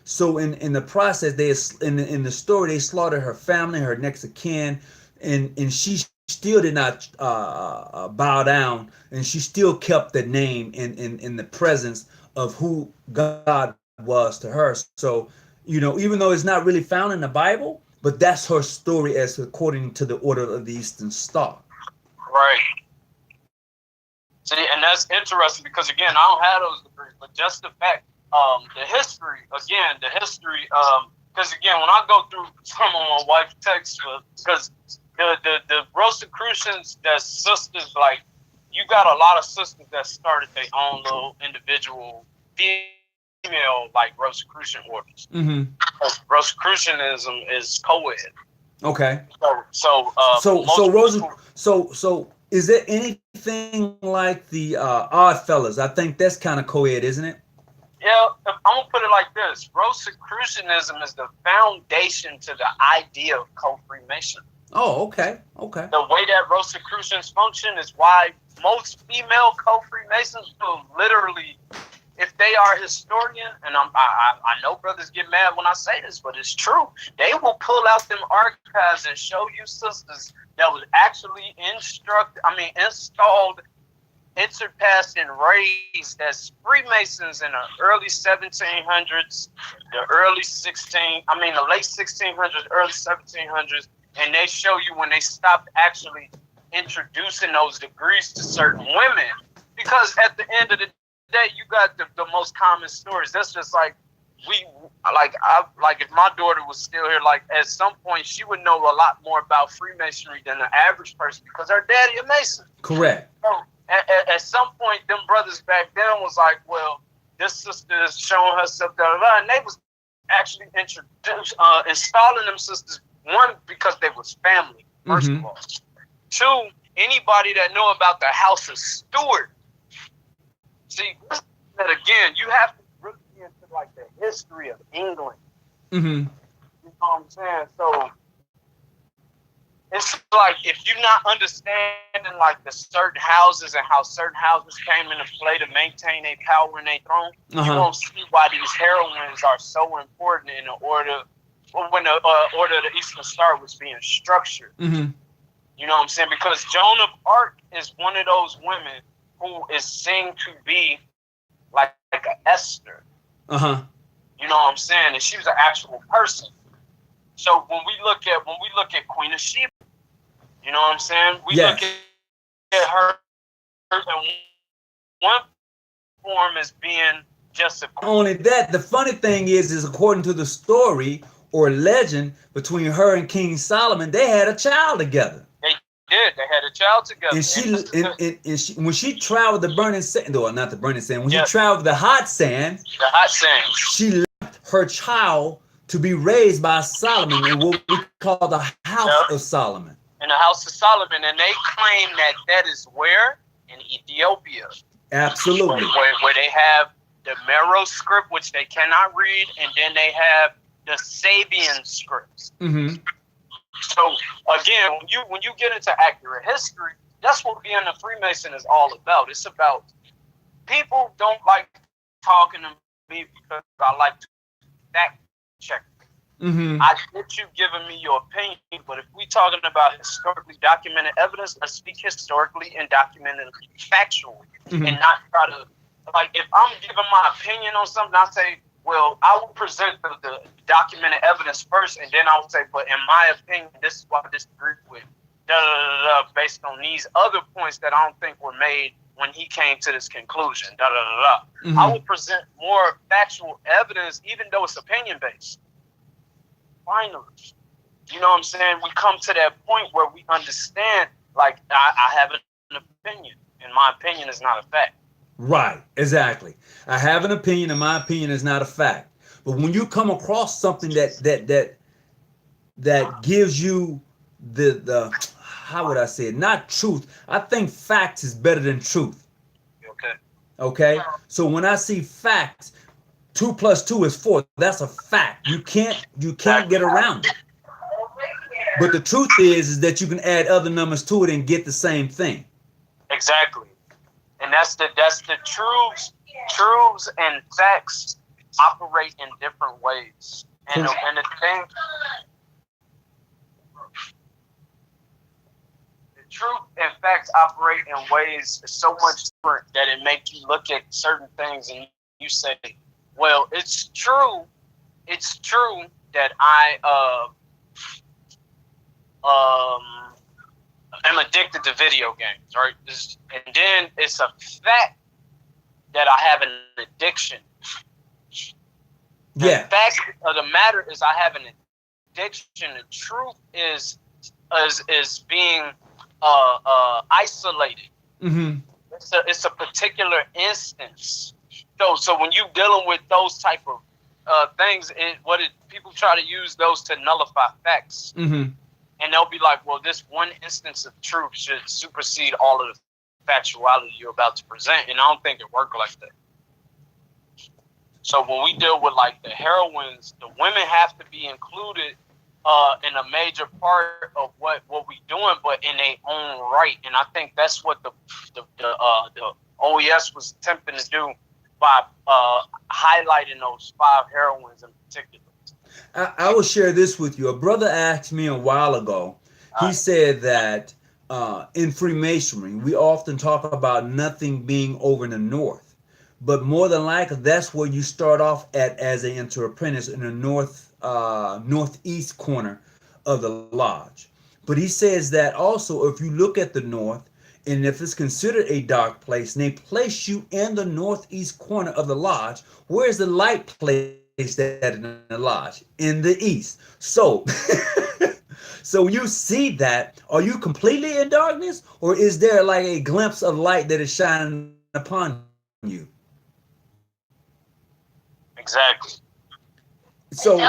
So in the process, in the story they slaughtered her family, her next of kin, and she still did not bow down, and she still kept the name in the presence of who God was to her. So you know, even though it's not really found in the Bible, but that's her story as according to the Order of the Eastern Star. Right. See, and that's interesting because again, I don't have those degrees, but just the fact, the history, because again, when I go through some of my wife's texts, because the Rosicrucians, that sisters, like, you got a lot of sisters that started their own little individual female, like, Rosicrucian orders. Mm-hmm. Rosicrucianism is co-ed. Okay. So is there anything like the Odd Fellas? I think that's kind of co-ed, isn't it? Yeah, I'm gonna put it like this: Rosicrucianism is the foundation to the idea of co-Freemasonry. Oh, okay, okay. The way that Rosicrucians function is why most female co-Freemasons will literally, if they are historian, and I know brothers get mad when I say this, but it's true. They will pull out them archives and show you sisters that was actually installed, surpassed, and raised as Freemasons in the early 1700s, the late 1600s, early 1700s, and they show you when they stopped actually introducing those degrees to certain women, because at the end of the day, you got the most common stories. That's just like if my daughter was still here, like at some point she would know a lot more about Freemasonry than the average person because her daddy a Mason. Correct. So at some point, them brothers back then was like, well, this sister is showing herself, and they was actually installing them sisters. One, because they was family, first of all. Two, anybody that know about the House of Stuart. See, that again, you have to really get into like the history of England. Mm-hmm. You know what I'm saying? So it's like if you're not understanding like the certain houses and how certain houses came into play to maintain their power and their throne, you won't see why these heroines are so important in the order when the Order of the Eastern Star was being structured. Mm-hmm. You know what I'm saying? Because Joan of Arc is one of those women who is seen to be like an Esther. Uh-huh. You know what I'm saying? And she was an actual person. So when we look at Queen of Sheba, you know what I'm saying? We look at her in one form as being just a queen. Only that, the funny thing is according to the story or legend between her and King Solomon, they had a child together. They did. They had a child together. And she when she traveled the burning sand, no, not the burning sand. When she traveled the hot sand, she left her child to be raised by Solomon in what we call the House of Solomon. In the House of Solomon, and they claim that is where? In Ethiopia. Absolutely. Where they have the Meroe script, which they cannot read, and then they have the Sabian scripts. Mm-hmm. So again, when you get into accurate history, that's what being a Freemason is all about. It's about, people don't like talking to me because I like to fact check. Mm-hmm. I get you giving me your opinion, but if we talking about historically documented evidence, let's speak historically and documented factually, and not try to, like, if I'm giving my opinion on something, I say, well, I will present the documented evidence first, and then I will say, but in my opinion, this is what I disagree with, based on these other points that I don't think were made when he came to this conclusion, I will present more factual evidence, even though it's opinion-based. Finally, you know what I'm saying? We come to that point where we understand, like, I have an opinion, and my opinion is not a fact. Right, exactly. I have an opinion, and my opinion is not a fact. But when you come across something that gives you the how would I say it? Not truth. I think facts is better than truth. Okay. Okay. So when I see facts, 2 plus 2 is 4. That's a fact. You can't get around it. But the truth is that you can add other numbers to it and get the same thing. Exactly. And that's the truths. Truths and facts operate in different ways. And the thing, the truth and facts operate in ways so much different that it makes you look at certain things and you say, well, it's true that I am addicted to video games, right? And then it's a fact that I have an addiction. Yeah. The fact of the matter is I have an addiction. The truth is being isolated. Mm-hmm. It's a particular instance. So when you dealing with those type of things, people try to use those to nullify facts. Mm-hmm. And they'll be like, well, this one instance of truth should supersede all of the factuality you're about to present. And I don't think it worked like that. So when we deal with like the heroines, the women have to be included in a major part of what we doing, but in their own right. And I think that's what the OES was attempting to do by highlighting those 5 heroines in particular. I will share this with you. A brother asked me a while ago. He said that in Freemasonry, we often talk about nothing being over in the north, but more than likely, that's where you start off at as an inter-apprentice in the northeast corner of the lodge. But he says that also, if you look at the north, and if it's considered a dark place, and they place you in the northeast corner of the lodge, where's the light place? That in the lodge in the east. So so you see that, are you completely in darkness, or is there like a glimpse of light that is shining upon you? Exactly. So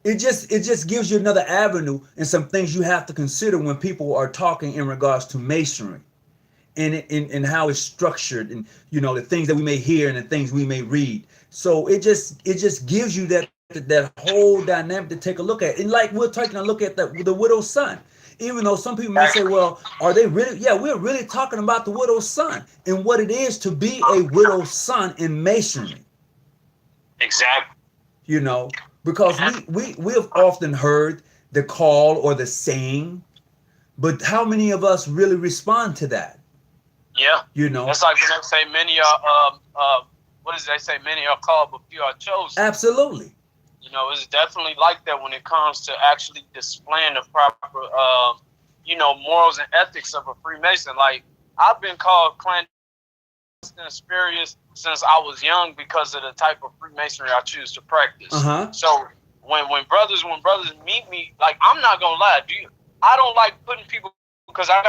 it just gives you another avenue and some things you have to consider when people are talking in regards to masonry and how it's structured, and the things that we may hear and the things we may read. So it just gives you that whole dynamic to take a look at. And like we're taking a look at the widow's son. Even though some people may say, well, are they really? Yeah, we're really talking about the widow's son and what it is to be a widow's son in masonry. Exactly. Because we have often heard the call or the saying, but how many of us really respond to that? Yeah. That's like when they say many are what does they say? Many are called, but few are chosen. Absolutely. It's definitely like that when it comes to actually displaying the proper, morals and ethics of a Freemason. Like, I've been called clandestine and spurious since I was young because of the type of Freemasonry I choose to practice. Uh-huh. So when brothers meet me, like, I'm not gonna lie, I don't like putting people, because I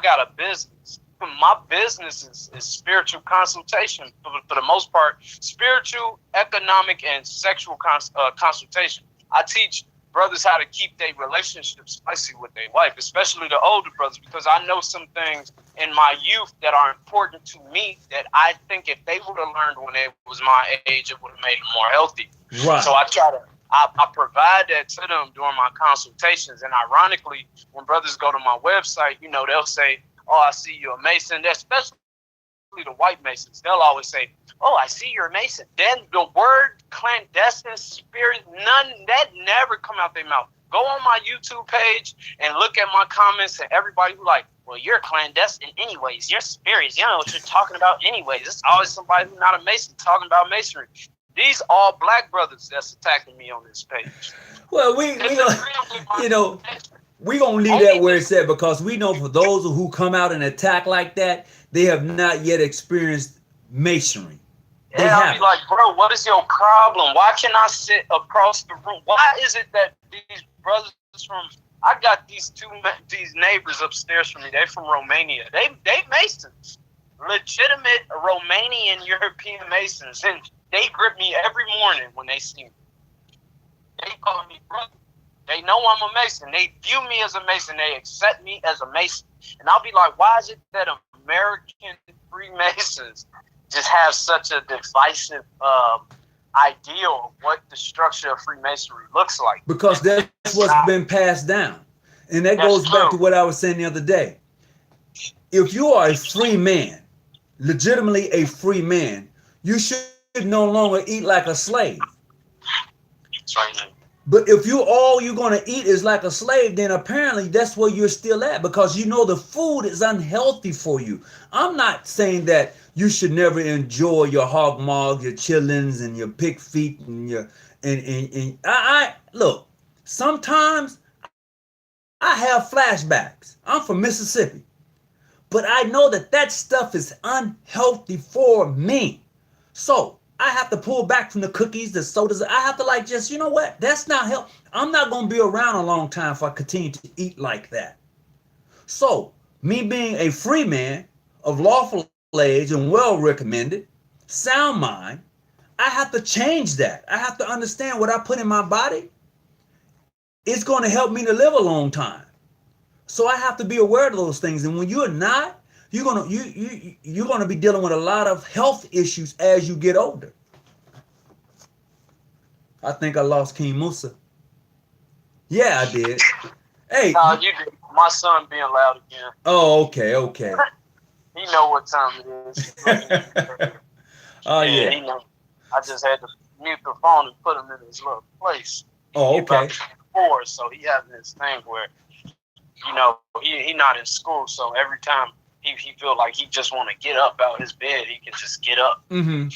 got a business. My business is spiritual consultation for the most part, spiritual, economic, and sexual consultation. I teach brothers how to keep their relationships spicy with their wife, especially the older brothers, because I know some things in my youth that are important to me that I think if they would have learned when they was my age, it would have made them more healthy. Right. So I provide that to them during my consultations. And ironically, when brothers go to my website, they'll say, oh, I see you're a Mason. Especially the white Masons. They'll always say, oh, I see you're a Mason. Then the word clandestine, spirit, that never come out their mouth. Go on my YouTube page and look at my comments, and everybody who like, well, you're clandestine anyways. You're spurious. You don't know what you're talking about anyways. It's always somebody who's not a Mason talking about masonry. These all black brothers that's attacking me on this page. Well, we're going to leave that where it's at, because we know for those who come out and attack like that, they have not yet experienced masonry. I'll be like, bro, what is your problem? Why can I sit across the room? Why is it that these brothers I got these neighbors upstairs from me, they're from Romania. They Masons, legitimate Romanian European Masons, and they grip me every morning when they see me. They call me brother. They know I'm a Mason. They view me as a Mason. They accept me as a Mason. And I'll be like, why is it that American Freemasons just have such a divisive ideal of what the structure of Freemasonry looks like. Because that's what's been passed down. And that goes back to what I was saying the other day. If you are a free man, legitimately a free man, you should no longer eat like a slave. That's right. But if all you're going to eat is like a slave, then apparently that's where you're still at, because you know the food is unhealthy for you. I'm not saying that you should never enjoy your hog maws, your chillins, and your pig feet, and your and I look. Sometimes I have flashbacks. I'm from Mississippi, but I know that stuff is unhealthy for me. So I have to pull back from the cookies, the sodas. I have to just, you know what? That's not healthy. I'm not going to be around a long time if I continue to eat like that. So me being a free man of lawful age and well recommended, sound mind, I have to change that. I have to understand what I put in my body. It's going to help me to live a long time. So I have to be aware of those things. And when you're not, you're gonna be dealing with a lot of health issues as you get older. I think I lost King Musa. Yeah, I did. Hey, you did. My son being loud again. Oh, okay. He know what time it is. Oh yeah. He know. I just had to mute the phone and put him in his little place. Oh, okay. He's about 4, so he having this thing where, he not in school, so every time he feel like he just want to get up out his bed, he can just get up. Mm-hmm.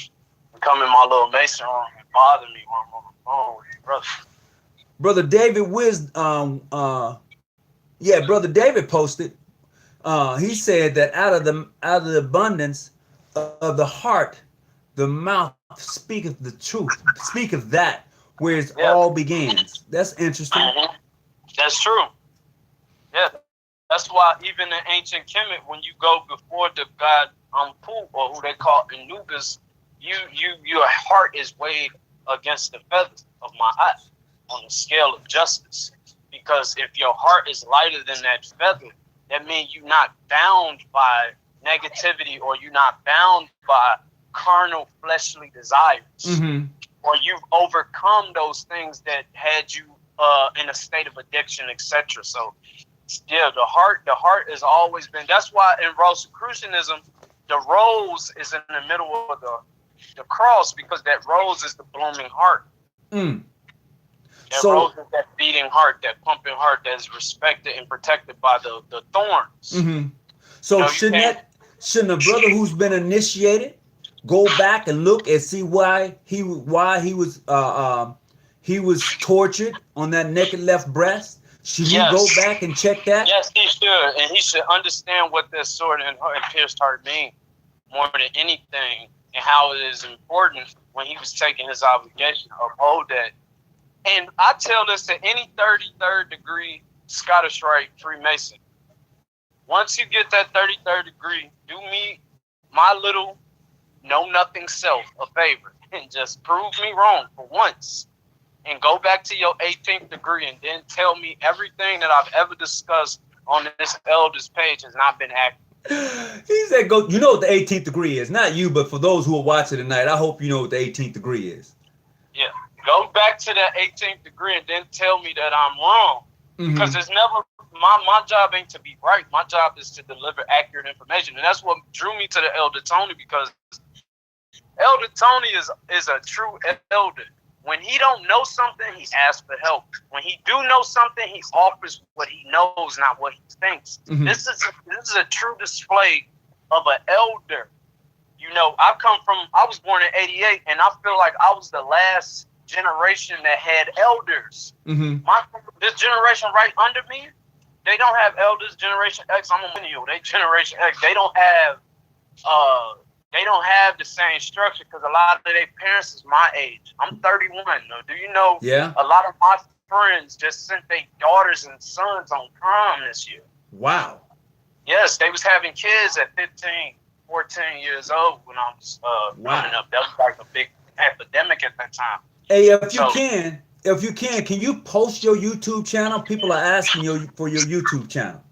Come in my little mason room and bother me while I'm on the phone with you, brother. Brother David Brother David posted. He said that out of the abundance of the heart, the mouth speaketh the truth. Speaketh that where it all begins. That's interesting. Mm-hmm. That's true. Yeah. That's why even in ancient Kemet, when you go before the god Anpu, or who they call Anubis, your heart is weighed against the feathers of my eye on the scale of justice. Because if your heart is lighter than that feather, that means you're not bound by negativity, or you're not bound by carnal fleshly desires, or you've overcome those things that had you in a state of addiction, etc. So yeah, the heart has always been. That's why in Rosicrucianism, the rose is in the middle of the cross, because that rose is the blooming heart. That rose is that beating heart, that pumping heart that is respected and protected by the thorns. So shouldn't a brother who's been initiated go back and look and see why he was tortured on that naked left breast? Should he go back and check that? Yes, he should. And he should understand what that sword and pierced heart mean more than anything, and how it is important when he was taking his obligation to uphold that. And I tell this to any 33rd degree Scottish Rite Freemason. Once you get that 33rd degree, do me, my little know-nothing self, a favor and just prove me wrong for once. And go back to your 18th degree and then tell me everything that I've ever discussed on this elders page has not been accurate. He said, "Go." You know what the 18th degree is? Not you, but for those who are watching tonight, I hope you know what the 18th degree is. Yeah, go back to that 18th degree and then tell me that I'm wrong, because it's never my job ain't to be right. My job is to deliver accurate information, and that's what drew me to the Elder Tony, because Elder Tony is a true elder. When he don't know something, he asks for help. When he do know something, he offers what he knows, not what he thinks. This is a true display of an elder. I was born in 88, and I feel like I was the last generation that had elders. This generation right under me, they don't have elders. Generation X, I'm a millennial. They Generation X, they don't have the same structure, because a lot of their parents is my age. I'm 31. Do you know? Yeah. A lot of my friends just sent their daughters and sons on prom this year. Wow. Yes, they was having kids at 15, 14 years old when I was coming up. That was like a big epidemic at that time. Hey, if you can you post your YouTube channel? People are asking you for your YouTube channel.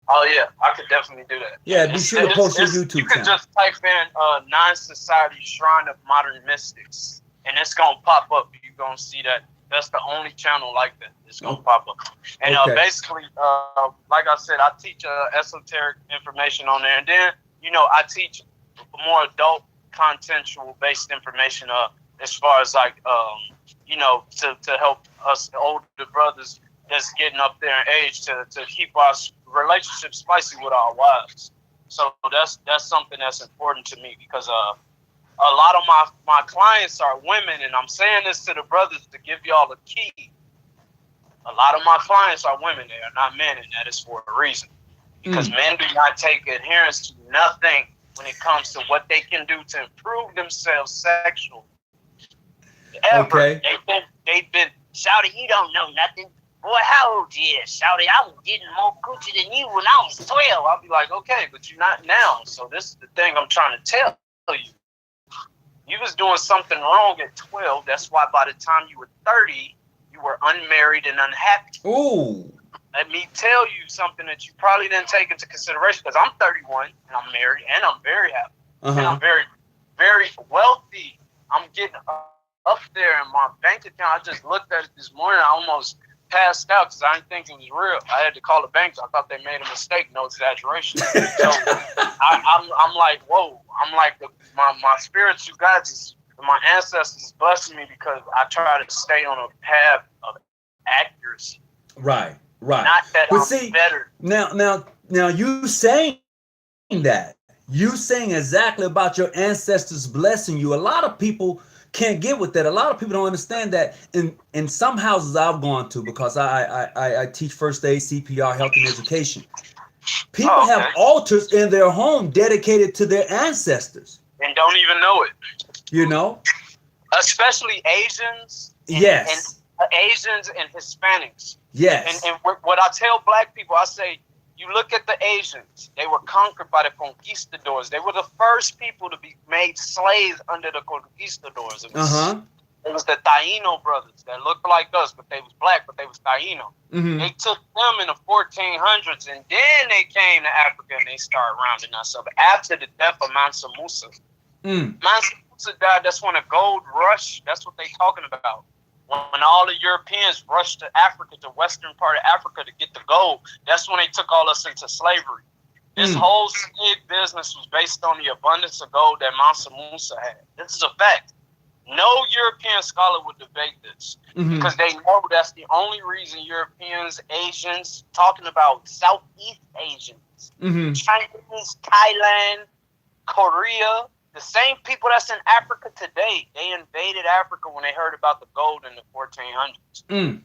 Oh yeah, I could definitely do that. Yeah, be sure to post your YouTube channel. You can just type in Nine Society Shrine of Modern Mystics. and it's gonna pop up. You're gonna see that. That's the only channel like that. It's gonna pop up. And basically, like I said, I teach esoteric information on there, and then I teach more adult contextual based information. As far as like to help us older brothers that's getting up there in age to keep our relationship spicy with our wives. So that's something that's important to me, because a lot of my clients are women, and I'm saying this to the brothers to give y'all a key. A lot of my clients are women; they are not men, and that is for a reason. Because men do not take adherence to nothing when it comes to what they can do to improve themselves sexually. Ever. Okay. They've been shouting, you don't know nothing. Boy, how old you is? Shouty, I was getting more coochie than you when I was 12. I'll be like, okay, but you're not now. So this is the thing I'm trying to tell you. You was doing something wrong at 12. That's why by the time you were 30, you were unmarried and unhappy. Ooh. Let me tell you something that you probably didn't take into consideration, because I'm 31 and I'm married and I'm very happy. And I'm very, very wealthy. I'm getting up there in my bank account. I just looked at it this morning. I almost passed out because I didn't think it was real. I had to call the bank. I thought they made a mistake. No exaggeration. So I'm like, whoa. I'm like, my spiritual guides, my ancestors blessing me, because I try to stay on a path of accuracy. Right. Not that but I'm see, better. Now you saying that. You saying exactly about your ancestors blessing you. A lot of people can't get with that. A lot of people don't understand that. In some houses I've gone to, because I teach first aid, CPR, health and education. People have altars in their home dedicated to their ancestors. And don't even know it. Especially Asians. Yes. And Asians and Hispanics. Yes. And what I tell black people, I say, you look at the Asians, they were conquered by the conquistadors. They were the first people to be made slaves under the conquistadors. It was the Taino brothers that looked like us, but they was black, but they was Taino. They took them in the 1400s, and then they came to Africa and they started rounding us up after the death of Mansa Musa. Mansa Musa died. That's when a gold rush, that's what they talking about. When all the Europeans rushed to Africa, the western part of Africa, to get the gold, that's when they took all us into slavery. This whole slave business was based on the abundance of gold that Mansa Musa had. This is a fact. No European scholar would debate this, because they know that's the only reason Europeans, Asians, talking about Southeast Asians, Chinese, Thailand, Korea, the same people that's in Africa today, they invaded Africa when they heard about the gold in the 1400s.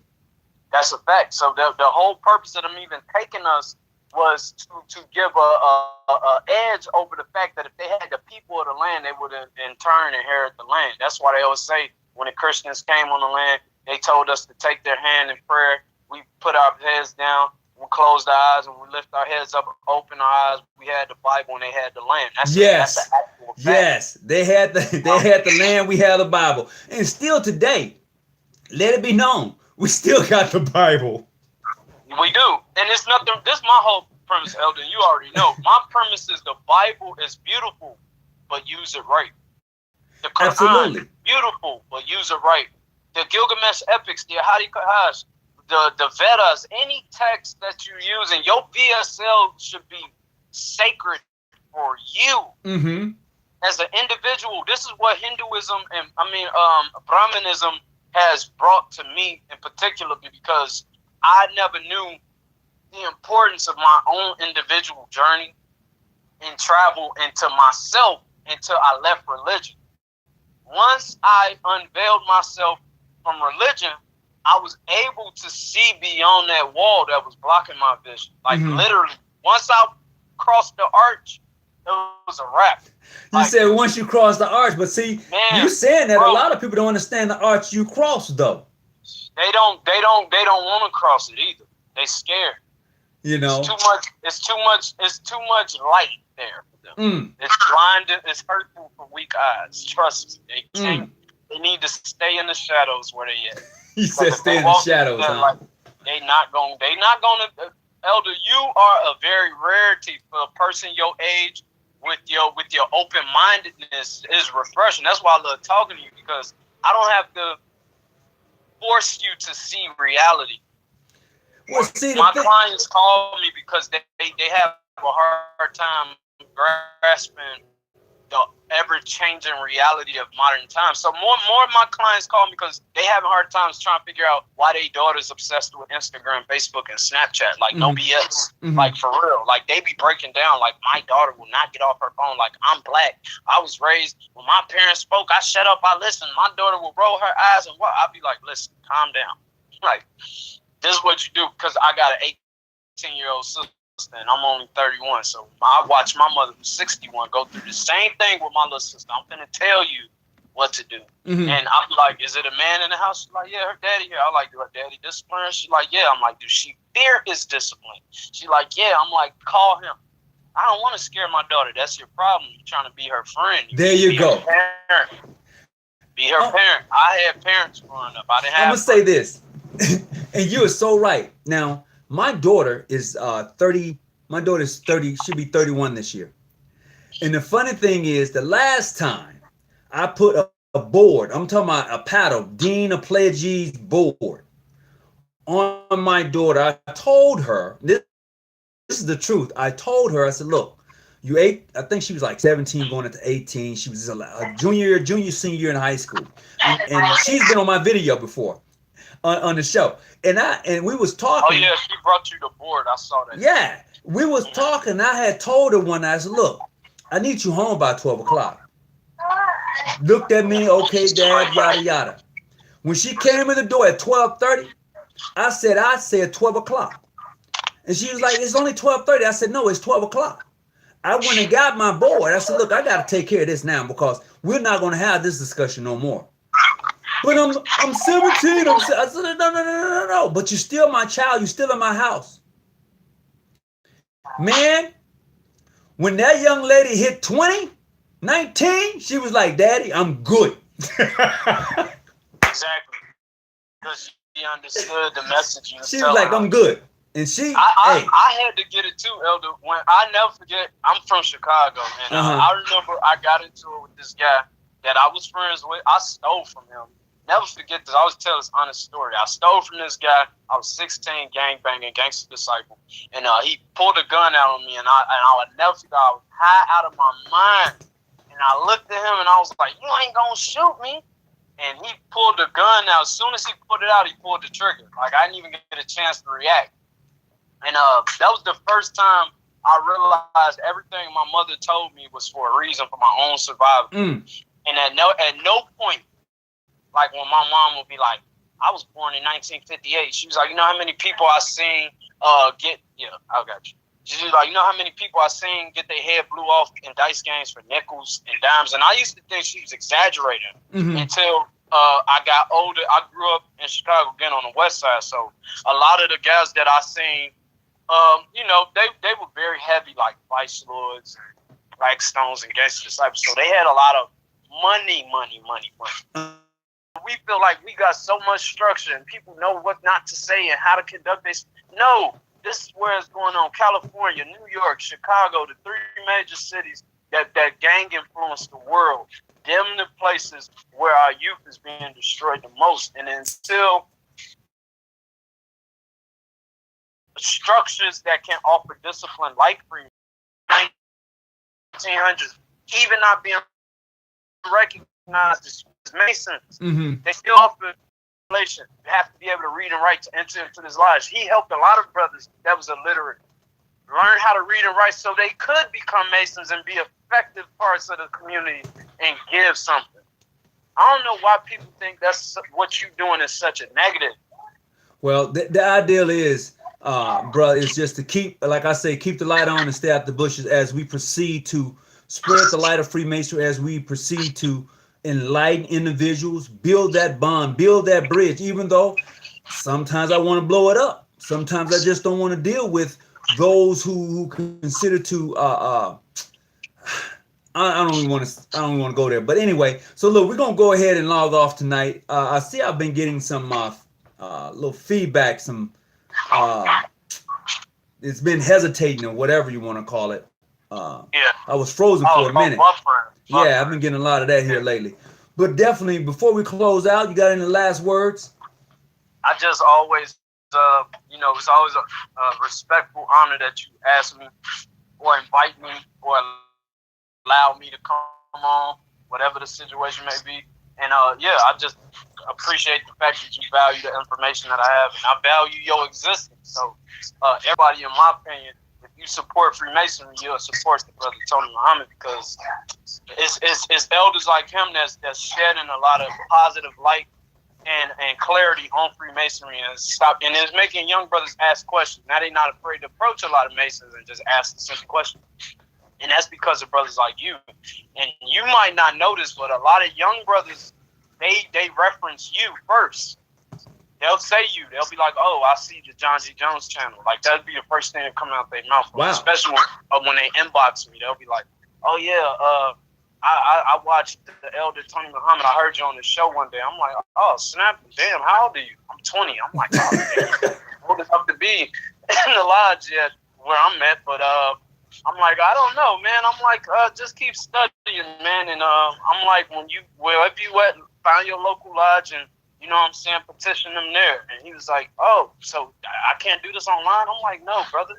That's a fact. So the whole purpose of them even taking us was to give a edge over the fact that if they had the people of the land, they would in turn inherit the land. That's why they always say when the Christians came on the land, they told us to take their hand in prayer. We put our heads down. We closed our eyes and we lift our heads up, open our eyes. We had the Bible and they had the land. That's an actual fact. Yes, they had the land. We had the Bible, and still today, let it be known, we still got the Bible. We do, and it's nothing. This is my whole premise, Elder. You already know. My premise is the Bible is beautiful, but use it right. The Quran, absolutely beautiful, but use it right. The Gilgamesh epics, the Ahadi Kahash, the Vedas, any text that you use in your VSL should be sacred for you as an individual. This is what Hinduism and Brahmanism has brought to me in particular, because I never knew the importance of my own individual journey and travel into myself until I left religion. Once I unveiled myself from religion, I was able to see beyond that wall that was blocking my vision. Like literally, once I crossed the arch, it was a wrap. You said once you cross the arch, but see, you saying that a lot of people don't understand the arch you crossed though. They don't want to cross it either. They scared. It's too much light there for them. It's blinded, it's hurtful for weak eyes. Trust me. They need to stay in the shadows where they at. You said stay in the shadows, huh? Like, they not gonna Elder, you are a very rarity for a person your age with your open-mindedness is refreshing. That's why I love talking to you, because I don't have to force you to see reality. Well, see, my clients call me because they have a hard time grasping the ever-changing reality of modern times. So more of my clients call me because they having hard times trying to figure out why their daughter's obsessed with Instagram, Facebook, and Snapchat. Like, no BS. Like, for real. Like, they be breaking down, like, my daughter will not get off her phone. Like, I'm black. I was raised, when my parents spoke, I shut up, I listened. My daughter will roll her eyes and what? I'll be like, listen, calm down. Like, this is what you do, because I got an 18-year-old sister. And I'm only 31, so I watch my mother who's 61 go through the same thing with my little sister. I'm finna tell you what to do. And I'm like, is it a man in the house? She's like, yeah, her daddy here. I like, do her daddy discipline her? She's like, yeah. I'm like, does she fear his discipline? She's like, yeah. I'm like, call him. I don't want to scare my daughter. That's your problem. You're trying to be her friend. There you go. Be her parent. I had parents growing up. I didn't have. I'm gonna say this, and you are so right. Now, my daughter is 30. My daughter's 30. She'll be 31 this year. And the funny thing is, the last time I put a board, I'm talking about a paddle, Dean of Pledges board, on my daughter. I told her, this is the truth. I told her, I said, look, I think she was like 17 going into 18. She was a junior, senior year in high school. And she's been on my video before. On the show, and we was talking. Oh yeah, she brought you the board. I saw that. Yeah, we was talking. I had told her one night, I said, "Look, I need you home by 12 o'clock." Looked at me, okay, Dad, yada yada. When she came in the door at 12:30, I said 12 o'clock, and she was like, "It's only 12:30." I said, "No, it's 12 o'clock." I went and got my board. I said, "Look, I got to take care of this now because we're not going to have this discussion no more." But I'm 17. I said, no. But you're still my child. You're still in my house. Man, when that young lady hit 20, 19, she was like, Daddy, I'm good. Exactly. Because she understood the message. She was like, I'm good. And I had to get it too, Elder. When I never forget, I'm from Chicago. And I remember I got into it with this guy that I was friends with. I stole from him. Never forget this. I always tell this honest story. I stole from this guy. I was 16, gangbanging, gangster disciple, and he pulled a gun out on me, and I would never forget. I was high out of my mind, and I looked at him, and I was like, "You ain't gonna shoot me." And he pulled the gun out. As soon as he pulled it out, he pulled the trigger. Like, I didn't even get a chance to react. And that was the first time I realized everything my mother told me was for a reason, for my own survival. And at no point. Like, when my mom would be like, I was born in 1958. She was like, you know how many people I seen I got you. She was like, you know how many people I seen get their head blew off in dice games for nickels and dimes? And I used to think she was exaggerating until I got older. I grew up in Chicago, again, on the west side. So a lot of the guys that I seen, they were very heavy, like Vice Lords, Blackstones, and Gangster Disciples. So they had a lot of money. We feel like we got so much structure and people know what not to say and how to conduct this. No, this is where it's going on. California, New York, Chicago, the three major cities that gang influence the world. Them the places where our youth is being destroyed the most. And until structures that can offer discipline like Freemasonry, 1900s, even not being recognized as Masons, they still offer relation. You have to be able to read and write to enter into this lodge. He helped a lot of brothers that was illiterate learn how to read and write so they could become Masons and be effective parts of the community and give something. I don't know why people think that's what you're doing is such a negative. Well, the ideal is, brother, is just to keep, like I say, keep the light on and stay out the bushes as we proceed to spread the light of Freemasonry, as we proceed to enlighten individuals, build that bond, build that bridge, even though sometimes I want to blow it up. Sometimes I just don't want to deal with those who consider to I don't want to go there. But anyway, so look, we're gonna go ahead and log off tonight. I see I've been getting some little feedback, some it's been hesitating or whatever you want to call it. I was frozen for a minute. Yeah, I've been getting a lot of that here lately. But definitely, before we close out, you got any last words? I just always, it's always a respectful honor that you ask me or invite me or allow me to come on, whatever the situation may be. And I just appreciate the fact that you value the information that I have, and I value your existence. So everybody, in my opinion, if you support Freemasonry, you'll support the brother Tony Muhammad, because it's elders like him that's shedding a lot of positive light and clarity on Freemasonry, and it's making young brothers ask questions. Now they're not afraid to approach a lot of Masons and just ask the simple question. And that's because of brothers like you. And you might not notice, but a lot of young brothers, they reference you first. They'll say you. They'll be like, "Oh, I see the John G. Jones channel." Like, that'd be the first thing that come out their mouth. Wow. Especially when they inbox me, they'll be like, "Oh yeah, I watched the elder Tony Muhammad. I heard you on the show one day." I'm like, "Oh snap! Damn, how old are you?" I'm 20. I'm like, "Oh, damn, old enough to be in the lodge yet where I'm at." But I'm like, I don't know, man. I'm like, just keep studying, man. And I'm like, wherever you at, find your local lodge and, you know what I'm saying, petition them there. And he was like, "Oh, so I can't do this online?" I'm like, "No, brother.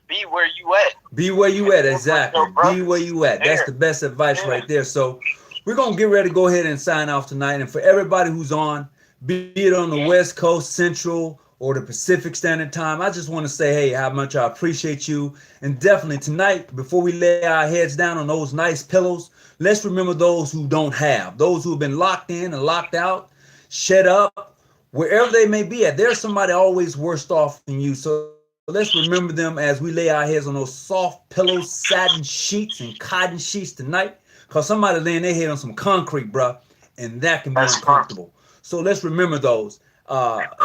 Be where you at." Be where you at, exactly. Be where you at. That's the best advice right there. So we're going to get ready to go ahead and sign off tonight. And for everybody who's on, be it on the West Coast, Central, or the Pacific Standard Time, I just want to say, hey, how much I appreciate you. And definitely tonight, before we lay our heads down on those nice pillows, let's remember those who don't have, those who have been locked in and locked out, shut up, wherever they may be at. There's somebody always worse off than you. So let's remember them as we lay our heads on those soft pillows, satin sheets, and cotton sheets tonight. Because somebody laying their head on some concrete, bruh, and that can be uncomfortable. So let's remember those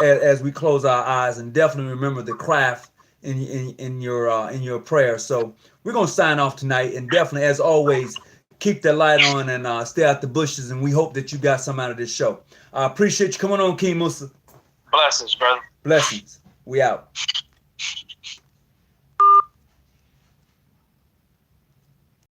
as we close our eyes, and definitely remember the craft in your prayer. So we're gonna sign off tonight, and definitely, as always, keep that light on and stay out the bushes. And we hope that you got some out of this show. I appreciate you coming on, King Musa. Blessings, brother. Blessings. We out.